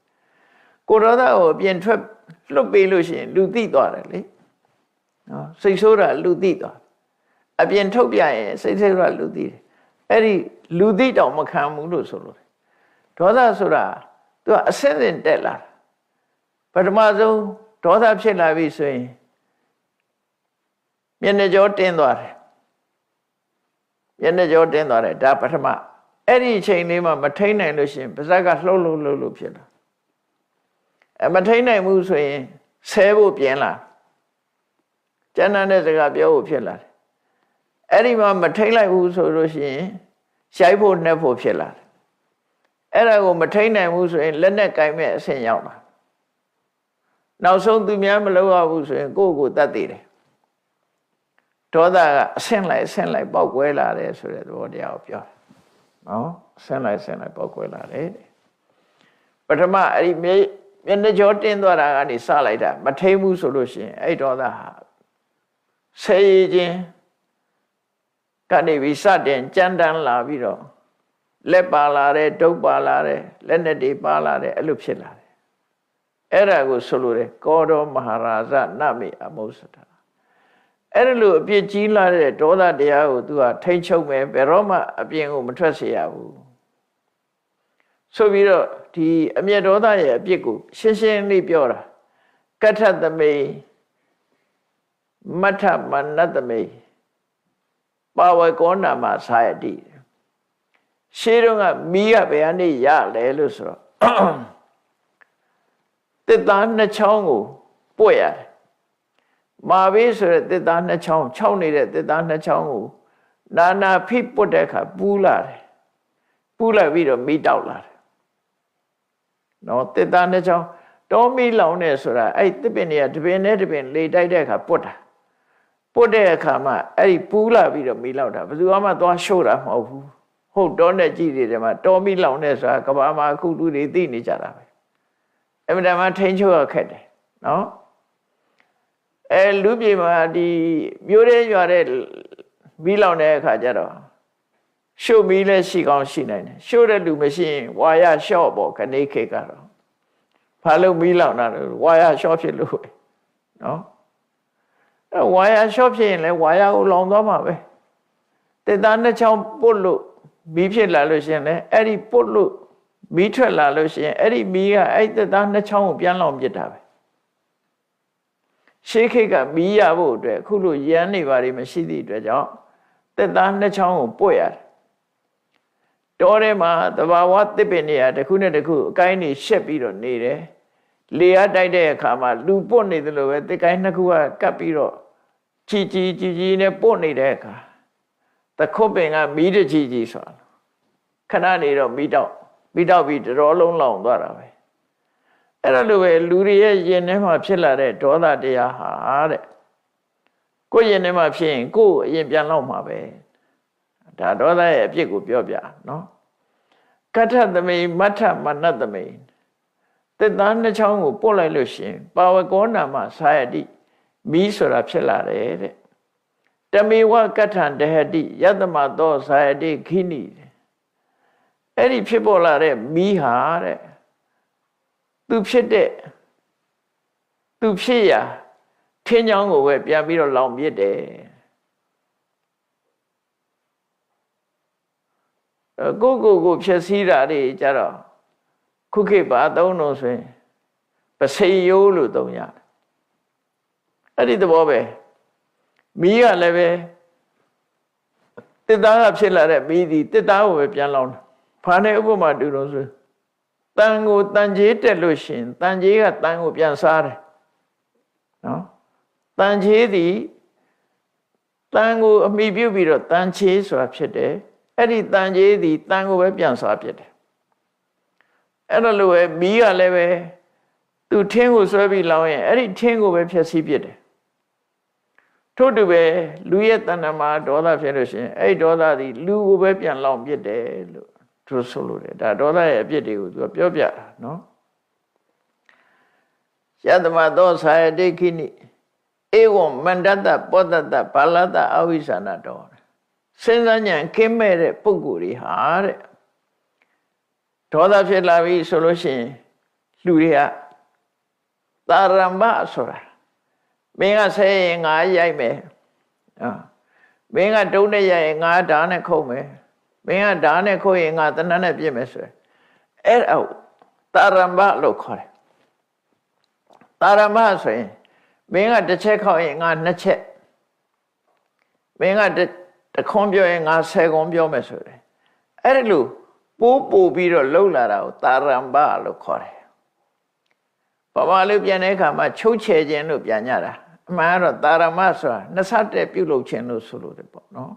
ကိုဒေါသကိုအပြင်ထွက်လွတ်ပေးလို့ရှိရင်လူသိသွားတယ်လေနော်စိတ်ဆိုးတာလူသိသွားအပြင်ထုတ်ပြရင်စိတ်ဆိုးတာလူသိတယ်အဲ့ဒီလူသိတောင်မခံဘူးလို့ဆိုလို့ဒေါသဆိုတာသူကအစင်းစင်တက်လာပထမဆုံးဒေါသဖြစ်လာပြီဆိုရင်မျက်နှာကြောတင်းသွားတယ်မျက်နှာကြောတင်းသွားတယ်ဒါပထမအဲ့ဒီအချိန်လေးမှာမထိန်နိုင်လို့ရှိရင်ပါးစပ်ကလှုပ်လို့ဖြစ်လာမထိန်နိုင်ဘူးဆိုရင်ဆဲဖို့ပြင်လာကျန်တဲ့စကားပြောဖို့ဖြစ်လာတယ်အဲ့ဒီမှာမထိန်လိုက်ဘူးဆိုလို့ရှိရင်ရှိုက်ဖို့နှက်ဖို့ဖြစ်လာတယ်အဲ့ဒါကိုမထိန်နိုင်ဘူးဆိုရင်လက်နဲ့ကင်မဲ့အဆင့်ရောက်လာနောက်ဆုံးသူများမလုပ်ရဘူးဆိုရင်ကိုယ့်ကိုတတ်သေးတယ်ဒေါသကအဆင့်လိုက်ပေါက်ကွဲလာတယ်ဆိုတဲ့သဘောတရားကိုပြောတယ်နော်အဆင့်လိုက်ပေါက်ကွဲလာတယ်ပထမအဲ့ဒီ မျက်နှာကြောတင်းသွားတာကနေစလိုက်တာမထိန်ဘူးဆိုလို့ရှိရင်အဲ့ဒေါသဟာဆဲရည်ချင်းကနေပြီးစတင်ကြမ်းတမ်းလာပြီးတော့လက်ပါလာတယ်ဒုတ်ပါလာတယ်လက်နဲ့တွေပါလာတယ်အဲ့လိုဖြစ်လာတယ်အဲ့ဒါကိုဆိုလိုတယ်ကောဒေါမဟာရာဇနမေအမုစတာအဲ့လိုအပြစ်ကြီးလာတဲ့ဒေါသတရားကိုသူကထိမ့်ချုပ်မယ်ဘယ်တော့မှအပြင်ကိုမထွက်စေရဘူးဆိုပြီးတော့ဒီအမျက်ဒေါသရဲ့အပြစ်ကိုရှင်းရှင်းလေးပြောတာကထသမိမထမနတမိပါဝကောနာမသာယတိရှေးတော့ကမီးကဘယ်ကနေရလဲလို့ဆိုတော့တစ်သားနှစ်ချောင်းကိုပွက်ရတယ်မာဘေးဆိုတဲ့တစ်သားနှစ်ချောင်း၆နေတဲ့တစ်သားနှစ်ချောင်းကိုနာနာဖိပွတ်တဲ့အခါပူးလာတယ်ပူးလိုက်ပြီးတော့မီးတောက်လာတယ်နော်တစ်သားနှစ်ချောင်းတောမီးလောင်နေဆိုတာအဲ့တစ်ပင်တွေကတစ်ပင်နဲ့တစ်ပင်လေတိုက်တဲ့အခါပွတ်တာပွတ်တဲ့အခါမှာအဲ့ဒီပူးလာပြီးတော့မီးလောက်တာဘယ်သူမှသွားရှို့တာမဟုတ်ဘူးဟုတ်တောနဲ့ကြည့်နေတယ်မှာတောမီးလောင်နေဆိုတာကဘာမှအခုလူတွေသိနေကြတာပဲအဲ့ဒါမှထိန်းချုပ်ရခက်တယ်နော်လူပြေမှာဒီမျိုးရဲရွာတဲ့မီးလောင်တဲ့အခါကျတော့ရှို့မီးလည်းရှိကောင်းရှိနိုင်တယ်ရှို့တဲ့လူမရှိရင်ဝါရလျှော့ပေါ့ခဏိခေတ်ကတော့ဘာလို့မီးလောင်တာလဲဝါရလျှော့ဖြစ်လို့ပဲနော်အဲ့ဝါရလျှော့ဖြစ်ရင်လည်းဝါရကိုလောင်သွားမှာပဲတစ်သားနှစ်ချောင်းပုတ်လို့မီးဖြစ်လာလို့ရှိရင်လည်းအဲ့ဒီပုတ်လို့မီးထွက်လာလို့ရှိရင်အဲ့ဒီမီးကအဲ့တစ်သားနှစ်ချောင်းကိုပြန်လောင်ပြစ်တာပဲရှေးခေတ်ကမီးရဖို့အတွက်အခုလိုရမ်းနေပါလိမ့်မရှိသည့်အတွက်ကြောင့်တစ်သားနှစ်ချောင်းကိုပွက်ရတယ်တောထဲမှာသဘာဝသစ်ပင်တွေကတစ်ခုနဲ့တစ်ခုအကိုင်းတွေရှက်ပြီးတော့နေတယ်လေအားတိုက်တဲ့အခါမှာလူပွတ်နေတယ်လို့ပဲတစ်ကိုင်းနှစ်ခုကကပ်ပြီးတော့ကြီးနဲ့ပွတ်နေတဲ့အခါသခုတ်ပင်ကမီးတကြီးဆိုတာခဏနေတော့မီးတောက်ပြီးတော်လုံးလောင်သွားတာပဲအဲ့ဒါလိုပဲလူတွေရဲ့ယင်ထဲမှာဖြစ်လာတဲ့ဒေါသတရားဟာတဲ့ကိုယ်ယင်ထဲမှာဖြစ်ရင်ကိုယ်အရင်ပြန်လောက်မှာပဲဒါဒေါသရဲ့အဖြစ်ကိုပြောပြနော်ကထသမိမထမနတမိတစ်သားနှစ်ချောင်းကိုပို့လိုက်လို့ရှင်ပါဝကောနာမသာယတိမီးဆိုတာဖြစ်လာတယ်တဲ့တမေဝကထံတဟတိယတမသောသာယတိခိနိအဲ့ဒီဖြစ်ပေါ်လာတဲ့မီးဟာတဲ့သူဖြစ်ရာထင်းချောင်းကိုပဲပြန်ပြီးတော့လောင်ပြစ်တယ်ကိုဖြည့်စည်းတာတွေကြတော့ခုခေတ်ပါသုံးလို့ဆိုရင်ပစိယိုးလို့သုံးရတယ်အဲ့ဒီသဘောပဲမီးကလည်းပဲတစ်သားကဖြစ်လာတဲ့မီးဒီတစ်သားကိုပဲပြန်လောင်တယ်ဘာနဲ့ဥပမာတူလို့ဆိုတန်ကိုတန်ကြီးတက်လို့ရှင်တန်ကြီးကတန်ကိုပြန်စားတယ်နော်တန်ကြီးသည်တန်ကိုအမိပြုတ်ပြီးတော့တန်ချေးဆိုတာဖြစ်တယ်အဲ့ဒီတန်ကြီးသည်တန်ကိုပဲပြန်စားဖြစ်တယ်အဲ့လိုလိုပဲမီးကလည်းပဲသူထင်းကိုဆွဲပြီးလောင်းရင်အဲ့ဒီထင်းကိုပဲဖျက်ဆီးပြစ်တယ်ထို့တူပဲလူရဲ့တဏ္ဍမှာဒေါသဖြစ်လို့ရှင်အဲ့ဒီဒေါသသည်လူကိုပဲပြန်လောင်းပြစ်တယ်လို့သူဆိုလို့တယ်ဒါဒေါသရဲ့အပြစ်တွေကိုသူကပြောပြတာနော်ယတမသောသာယတိခိနိဧဝံမန္တတပောတတဘာလတအဝိဇ္ဇနာတောစဉ်းစားဉာဏ်ကင်းမဲ့တဲ့ပုဂ္ဂိုလ်တွေဟာတဲ့ဒေါသဖြစ်လာပြီဆိုလို့ရှိရင်လူတွေကသာရမ္မဆိုတာမင်းကဆဲရင်ငါရိုက်မယ်မင်းကတုံးနဲ့ရိုက်ရင်ငါဓာတ်နဲ့ခုတ်မယ်မင်းကဓာတ်နဲ့ခုတ်ရင်ငါတနတ်နဲ့ပြစ်မယ်ဆိုအဲ့ဒါသာရမ္မလို့ခေါ်တယ်သာရမ္မဆိုရင်မင်းကတစ်ချက်ခေါက်ရင်ငါနှစ်ချက်မင်းကတခွန်းပြောရင်ငါ10ခွန်းပြောမယ်ဆိုတယ်အဲ့ဒါလို့ပို့ပြီးတော့လှုပ်လာတာကိုသာရမ္မလို့ခေါ်တယ်ဘာမှလို့ပြန်တဲ့အခါမှာချုပ်ချယ်ခြင်းလို့ပြန်ကြတာအမှန်ကတော့သာရမဆိုတာနှစ်ဆတဲ့ပြုလုပ်ခြင်းလို့ဆိုလို့တယ်ပေါ့နော်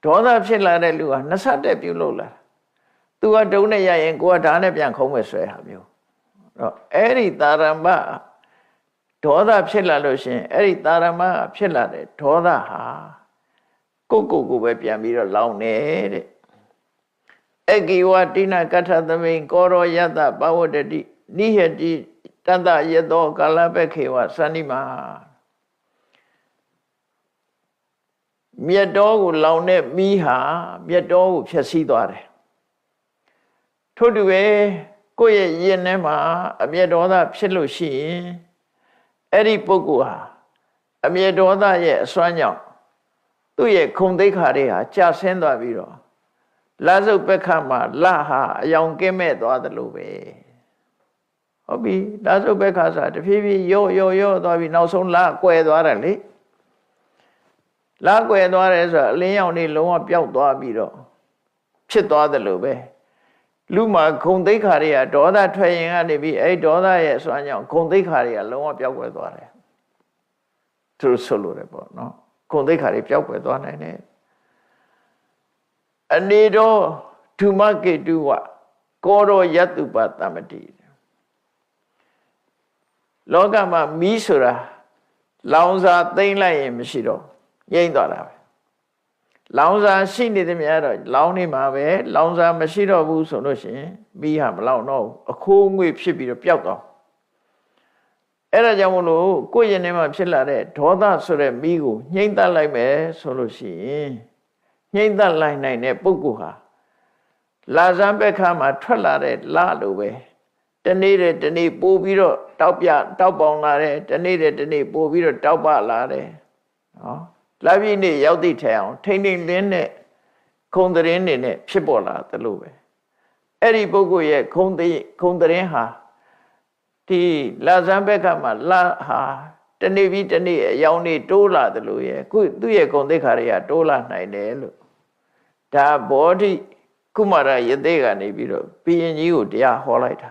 ဒေါသဖြစ်လာတဲ့လူကနှစ်ဆတဲ့ပြုလုပ်လာသူကတုံးနဲ့ရရင်ကိုကဓာတ်နဲ့ပြန်ခုံးမယ်ဆွဲဟာမျိုးတော့အဲ့ဒီသာရမဒေါသဖြစ်လာလို့ရှင်အဲ့ဒီသာရမဖြစ်လာတဲ့ဒေါသဟာကိုပဲပြန်ပြီးတော့လောင်းနေတဲ့ အကိဝတိနာကထသမိန်ကောရောယတပဝတ္တိ နိဟတိတတယတောကာလပခေဝသန္တိမာမြတ်တော်ကိုလောင်တဲ့မီးဟာမြတ်တော်ကိုဖျက်ဆီးသွားတယ်ထို့တူပဲကိုယ့်ရဲ့ရင်ထဲမှာအမျက်ဒေါသဖြစ်လို့ရှိရင်အဲ့ဒီပုဂ္ဂိုလ်ဟာအမျက်ဒေါသရဲ့အစွမ်းကြောင့်သူ့ရဲ့ခုံသိက္ခာတွေဟာကျဆင်းသွားပြီးတော့လာစုပ်ပက္ခမှာလဟာအယောင်ကင်းမဲ့သွားတယ်လို့ပဲဟုတ်ပြီလာစုပ်ပက္ခဆိုတာတဖြည်းဖြည်းရော့သွားပြီးနောက်ဆုံးလကွယ်သွားတယ်လေလကွယ်သွားတယ်ဆိုတာအလင်းရောင်တွေလုံးဝပျောက်သွားပြီးတော့ဖြစ်သွားတယ်လို့ပဲလူမှာဂုံသိက္ခာတွေကဒေါသထွက်ရင်ကနေပြီးအဲ့ဒေါသရဲ့စွမ်းကြောင့်ဂုံသိက္ခာတွေကလုံးဝပျောက်ကွယ်သွားတယ်သူဆိုလိုတယ်ပေါ့နော်ဂုံသိက္ခာတွေပျောက်ကွယ်သွားနိုင်တယ်အနေတော်ဓုမကေတုဝကောရောယတုပတမတိလောကမှာမီးဆိုတာလောင်စာသိမ့်လိုက်ရင်မရှိတော့ငြိမ့်သွားတာပဲလောင်စာရှိနေသမျှတော့လောင်နေမှာပဲလောင်စာမရှိတော့ဘူးဆိုလို့ရှိရင်မီးဟာမလောင်တော့ဘူးအခိုးငွေ့ဖြစ်ပြီးတော့ပျောက်သွားအဲ့ဒါကြောင့်မလို့ကိုယ့်ရင်ထဲမှာဖြစ်လာတဲ့ဒေါသဆိုတဲ့မီးကိုငြိမ့်သက်လိုက်မယ်ဆိုလို့ရှိရင်ငြိမ့်သက်လိုက်နိုင်တဲ့ပုဂ္ဂိုလ်ဟာလာဇံပက္ခမှာထွက်လာတဲ့လလိုပဲတနေ့တနေ့ပို့ပြီးတော့တောက်ပေါင်လာတယ်တနေ့တနေ့ပို့ပြီးတော့တောက်ပလာတယ်နော်လပြည့်နေ့ရောက်သည့်ထဲအောင်ထိမ့်ထိမ့်လင်းနဲ့ခုံတရင်နေနဲ့ဖြစ်ပေါ်လာသလိုပဲအဲ့ဒီပုဂ္ဂိုလ်ရဲ့ခုံတရင်ဟာဒီလာဇံဘက်ကမှာလာဟာတနေ့ပြီးတနေ့အယောင်နေတိုးလာသလိုရဲ့ခုသူ့ရဲ့ဂုဏ်သိက္ခာတွေကတိုးလာနိုင်တယ်လို့ဒါဘောဓိကုမာရယသိကနေပြီးတော့ဘုရင်ကြီးကိုတရားဟောလိုက်တာ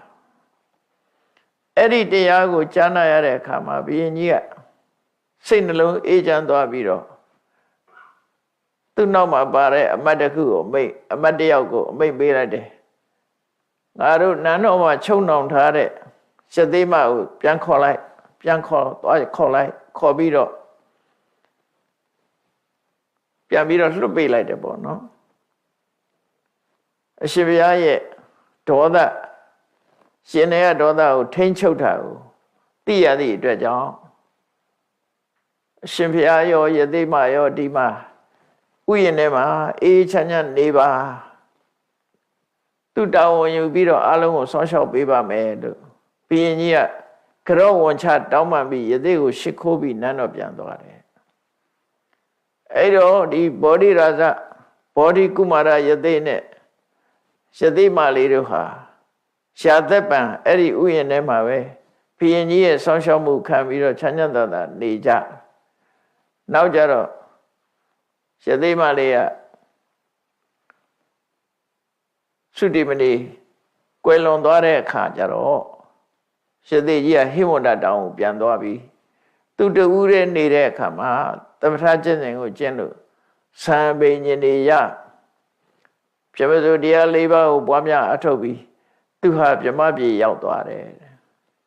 အဲ့ဒီတရားကိုကြားနာရတဲ့အခါမှာဘုရင်ကြီးကစိတ်နှလုံးအေးချမ်းသွားပြီးတော့သူ့နောက်မှာပါတဲ့အမတ်တစ်ခုကိုအမတ်တယောက်ကိုအမိတ်ပေးလိုက်တယ်ငါတို့နန်းတော်မှာချုပ်နှောင်ထားတဲ့ရှသေမကိုပြန်ခေါ်လိုက်ခေါ်ပြီးတော့ပြန်ပြီးတော့လွှတ်ပေးလိုက်တယ်ပေါ့နော်အရှင်ဘုရားရဲ့ဒေါသရှင်ရဲ့ဒေါသကိုထိန်းချုပ်တာကိုသိရသည့်အတွက်ကြောင့်အရှင်ဘုရားရောယသိမရောဒီမှာဥယျာဉ်ထဲမှာအေးချမ်းချမ်းနေပါသူတာဝန်ယူပြီးတော့အားလုံးကိုဆောင်းလျှောက်ပေးပါမယ်လို့ဘုရင်ကြီးကကြောဝန်ချတောင်းပန်ပြီးယသိကိုရှ िख ိုးပြီးနန်းတော်ပြန်သွားတယ်အဲ့တော့ဒီဘောဓိရာဇဘောဓိကုမာရယသိနဲ့ယသိမလေးတို့ဟာရှာသက်ပံအဲ့ဒီဥယျာဉ်ထဲမှာပဲဘုရင်ကြီးရဲ့ဆောင်းလျှောက်မှုခံပြီးတော့ချမ်းချမ်းသာသာနေကြနောက်ကြတော့ယသိမလေးကသုတိမဏိကွယ်လွန်သွားတဲ့အခါကျတော့ယသိကြီးကဟိမဝန္တတောင်ကိုပြန်သွားပြီးသူတူဦးရဲ့နေတဲ့အခါမှာသမထကျင့်စဉ်ကိုကျင့်လို့သံပိညင်နေရပြမစိုးတရား၄ပါးကိုပွားများအထုတ်ပြီးသူဟာပြမပြေရောက်သွားတယ်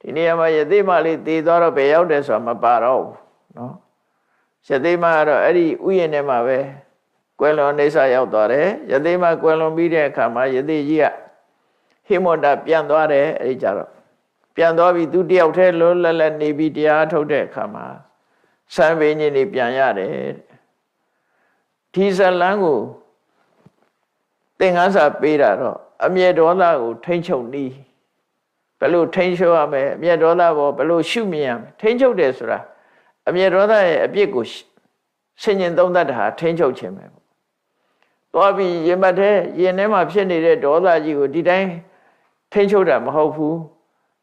ဒီနေရာမှာယသိမလေးတည်သွားတော့ဘယ်ရောက်တယ်ဆိုတာမပါတော့ဘူးနော်ယသိမကတော့အဲ့ဒီဥယျာဉ်ထဲမှာပဲကွယ်လွန်နေဆရောက်သွားတယ်ယသိမကွယ်လွန်ပြီးတဲ့အခါမှာယသိကြီးကဟိမဝန္တပြန်သွားတယ်အဲ့ဒီကြတော့ပြန်သွားပြီးသူတယောက်တည်းလွတ်လပ်လပ်နေပြီးတရားထုတ်တဲ့အခါမှာစံပင်ကြီးနေပြန်ရတယ်ဒီဇလန်းကိုသင်္ကန်းစာပေးတာတော့အမျက်ဒေါသကိုထိမ့်ချုပ်နီးဘယ်လိုထိမ့်ချုပ်ရမလဲအမျက်ဒေါသဘောဘယ်လိုရှုမြင်ရမလဲထိမ့်ချုပ်တယ်ဆိုတာအမျက်ဒေါသရဲ့အပြစ်ကိုဆင်ញင်သုံးသပ်တာဟာထိမ့်ချုပ်ခြင်းပဲပေါ့သွားပြီးရင်မတ်ထဲရင်ထဲမှာဖြစ်နေတဲ့ဒေါသကြီးကိုဒီတိုင်းထိမ့်ချုပ်တာမဟုတ်ဘူး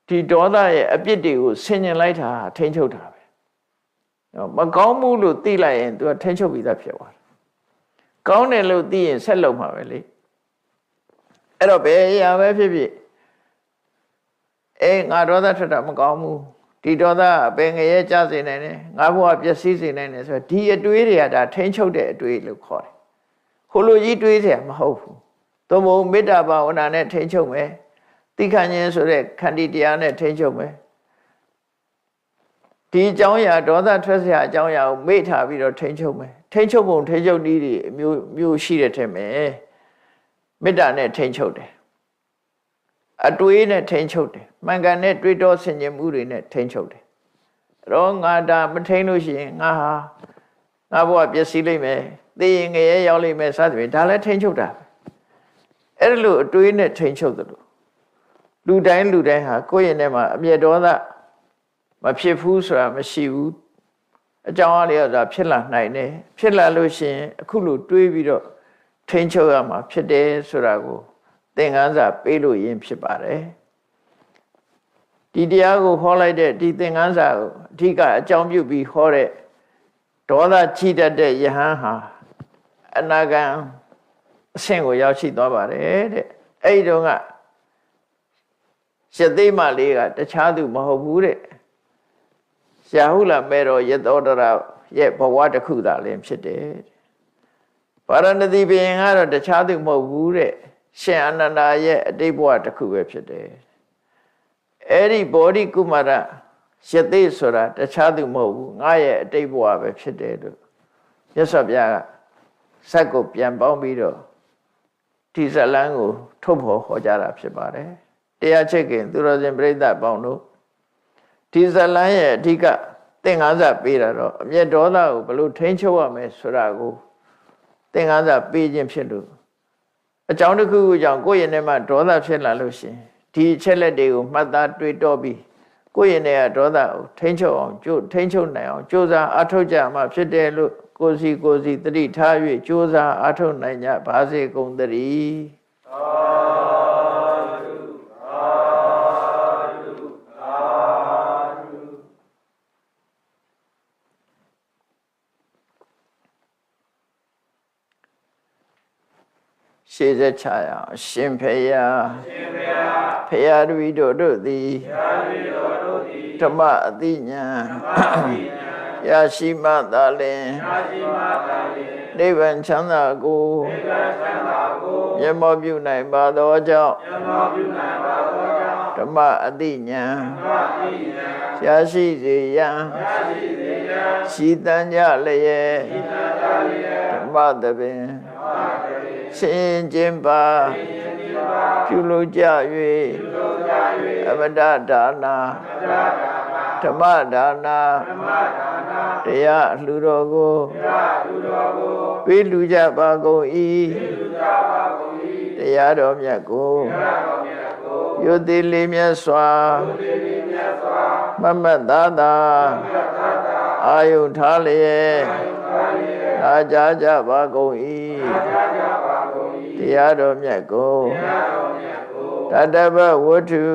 ဒီဒေါသရဲ့အပြစ်တွေကိုဆင်ញင်လိုက်တာထိမ့်ချုပ်တာပဲမကောင်းမှုလို့သိလိုက်ရင် तू ကထိမ့်ချုပ်ပြီးသားဖြစ်သွားတယ်ကောင်းတယ်လို့သိရင်ဆက်လုပ်မှာပဲလေအဲ့တော့ဘယ်အရာပဲဖြစ်ဖြစ်ငါဒေါသထွက်တာမကောင်းဘူးဒီဒေါသအပင်ငရဲကြစေနိုင်တယ်ငါဘဝပျက်စီးစေနိုင်တယ်ဆိုတော့ဒီအတွေးတွေကဒါထိမ့်ချုပ်တဲ့အတွေးလို့ခေါ်တယ်ဟိုလိုကြီးတွေးเสียမဟုတ်ဘူးသို့မဟုတ်မေတ္တာဘာဝနာနဲ့ထိမ့်ချုပ်မယ်သိခဏ်ခြင်းဆိုတဲ့ခန္တီတရားနဲ့ထိမ့်ချုပ်မယ်ဒီအကြောင်းအရာဒေါသထွက်เสียအကြောင်းအရာကိုမေ့ထားပြီးတော့ထိမ့်ချုပ်မယ်ထိမ့်ချုပ်ပုံထိမ့်ချုပ်နည်းတွေမျိုးရှိတဲ့ထက်မယ်မေတ္တာနဲ့ထိမ့်ချုပ်တယ် အတွေးနဲ့ထိန်းချုပ်တယ်မှန်ကန်တဲ့တွေးတောဆင်ခြင်မှုတွေနဲ့ထိန်းချုပ်တယ်တော့ငါဒါမထိန်းလို့ရှိရင်ငါဘဝပျက်စီးလိမ့်မယ်သိရင်ငရဲရောက်လိမ့်မယ်စသဖြင့်ဒါလည်းထိန်းချုပ်တာအဲ့ဒါလို့အတွေးနဲ့ထိန်းချုပ်တယ်လို့လူတိုင်းဟာကိုယ့်ရဲ့ထဲမှာအမျက်ဒေါသမဖြစ်ဘူးဆိုတာမရှိဘူးအကြောင်းအရာဆိုတာဖြစ်လာနိုင်တယ်ဖြစ်လာလို့ရှိရင်အခုလိုတွေးပြီးတော့ထိန်းချုပ်ရမှာဖြစ်တယ်ဆိုတာကိုသင်ခန်းစာပေးလို့ရင်းဖြစ်ပါတယ်ဒီတရားကိုဟောလိုက်တဲ့ဒီသင်ခန်းစာကိုအဓိကအကြောင်းပြုပြီးဟောတဲ့ဒေါသကြီးတတ်တဲ့ယဟန်ဟာအနာဂံအဆင့်ကိုရောက်ရှိသွားပါတယ်တဲ့အဲ့ဒီတော့ကရသေးမလေးကတခြားသူမဟုတ်ဘူးတဲ့ရာဟုလမေတော်ယသောတရရဲ့ဘဝတစ်ခုသာလည်းဖြစ်တယ်ပါရဏသီဘုရင်ကတော့တခြားသူမဟုတ်ဘူးတဲ့ရှင်အနန္ဒာရဲ့အတိတ်ဘဝတစ်ခုပဲဖြစ်တယ်အဲ့ဒီဘောဓိကုမာရယသိဆိုတာတခြားသူမဟုတ်ဘူးငါရဲ့အတိတ်ဘဝပဲဖြစ်တယ်လို့မြတ်စွာဘုရားကဇက်ကိုပြန်ပေါင်းပြီးတော့ဒီဇလန်းကိုထုတ်ဖော်ဟောကြားတာဖြစ်ပါတယ်တရားချစ်ခင်သူတော်စင်ပြိဿပေါင်းတို့ဒီဇလန်းရဲ့အဓိကသင်္ကန်းစာပေးတာတော့အမျက်ဒေါသကိုဘယ်လိုထိန်းချုပ်ရမလဲဆိုတာကိုသင်္ကန်းစာပေးခြင်းဖြစ်လို့အကြောင်းတစ်ခုခုကြောင့်ကိုယ့်ရဲ့ထဲမှာဒေါသဖြစ်လာလို့ရှိရင်ဒီအချက်လက်တွေကိုမှတ်သားတွေးတောပြီးကိုယ့်ရဲ့ထဲကဒေါသကိုထိန်းချုပ်အောင်ထိန်းချုပ်နိုင်အောင်ကြိုးစားအားထုတ်ကြမှာဖြစ်တယ်လို့ကိုယ်စီတတိထား၍ကြိုးစားအားထုတ်နိုင်ကြပါစေကုန်သတည်းရှေးဆက်ချရအောင်ရှင်ဖေယဖေယတပည့်တို့သည်ဓမ္မအသိဉာဏ်ရရှိမှသာလျှင်နိဗ္ဗာန်ချမ်းသာကိုမျက်မှောက်ပြုနိုင်ပါသောကြောင့်ဓမ္မအသိဉာဏ်ရရှိစေရန်ရှိတန်ကြလျက်ဓမ္မသဘင်ရှင်ကျင်ပါပြုလို့ကြ၍အမတဒါနာဓမ္မဒါနာတရားလှူတော်ကိုပေးလူကြပါကုန်၏တရားတော်မြတ်ကိုယုတိလေးမြတ်စွာမမတ်သာသာအာယုထားလျက်နာကြားကြပါကုန်၏တရားတော်မြတ်ကိုတတ္တဗဝတ္ထု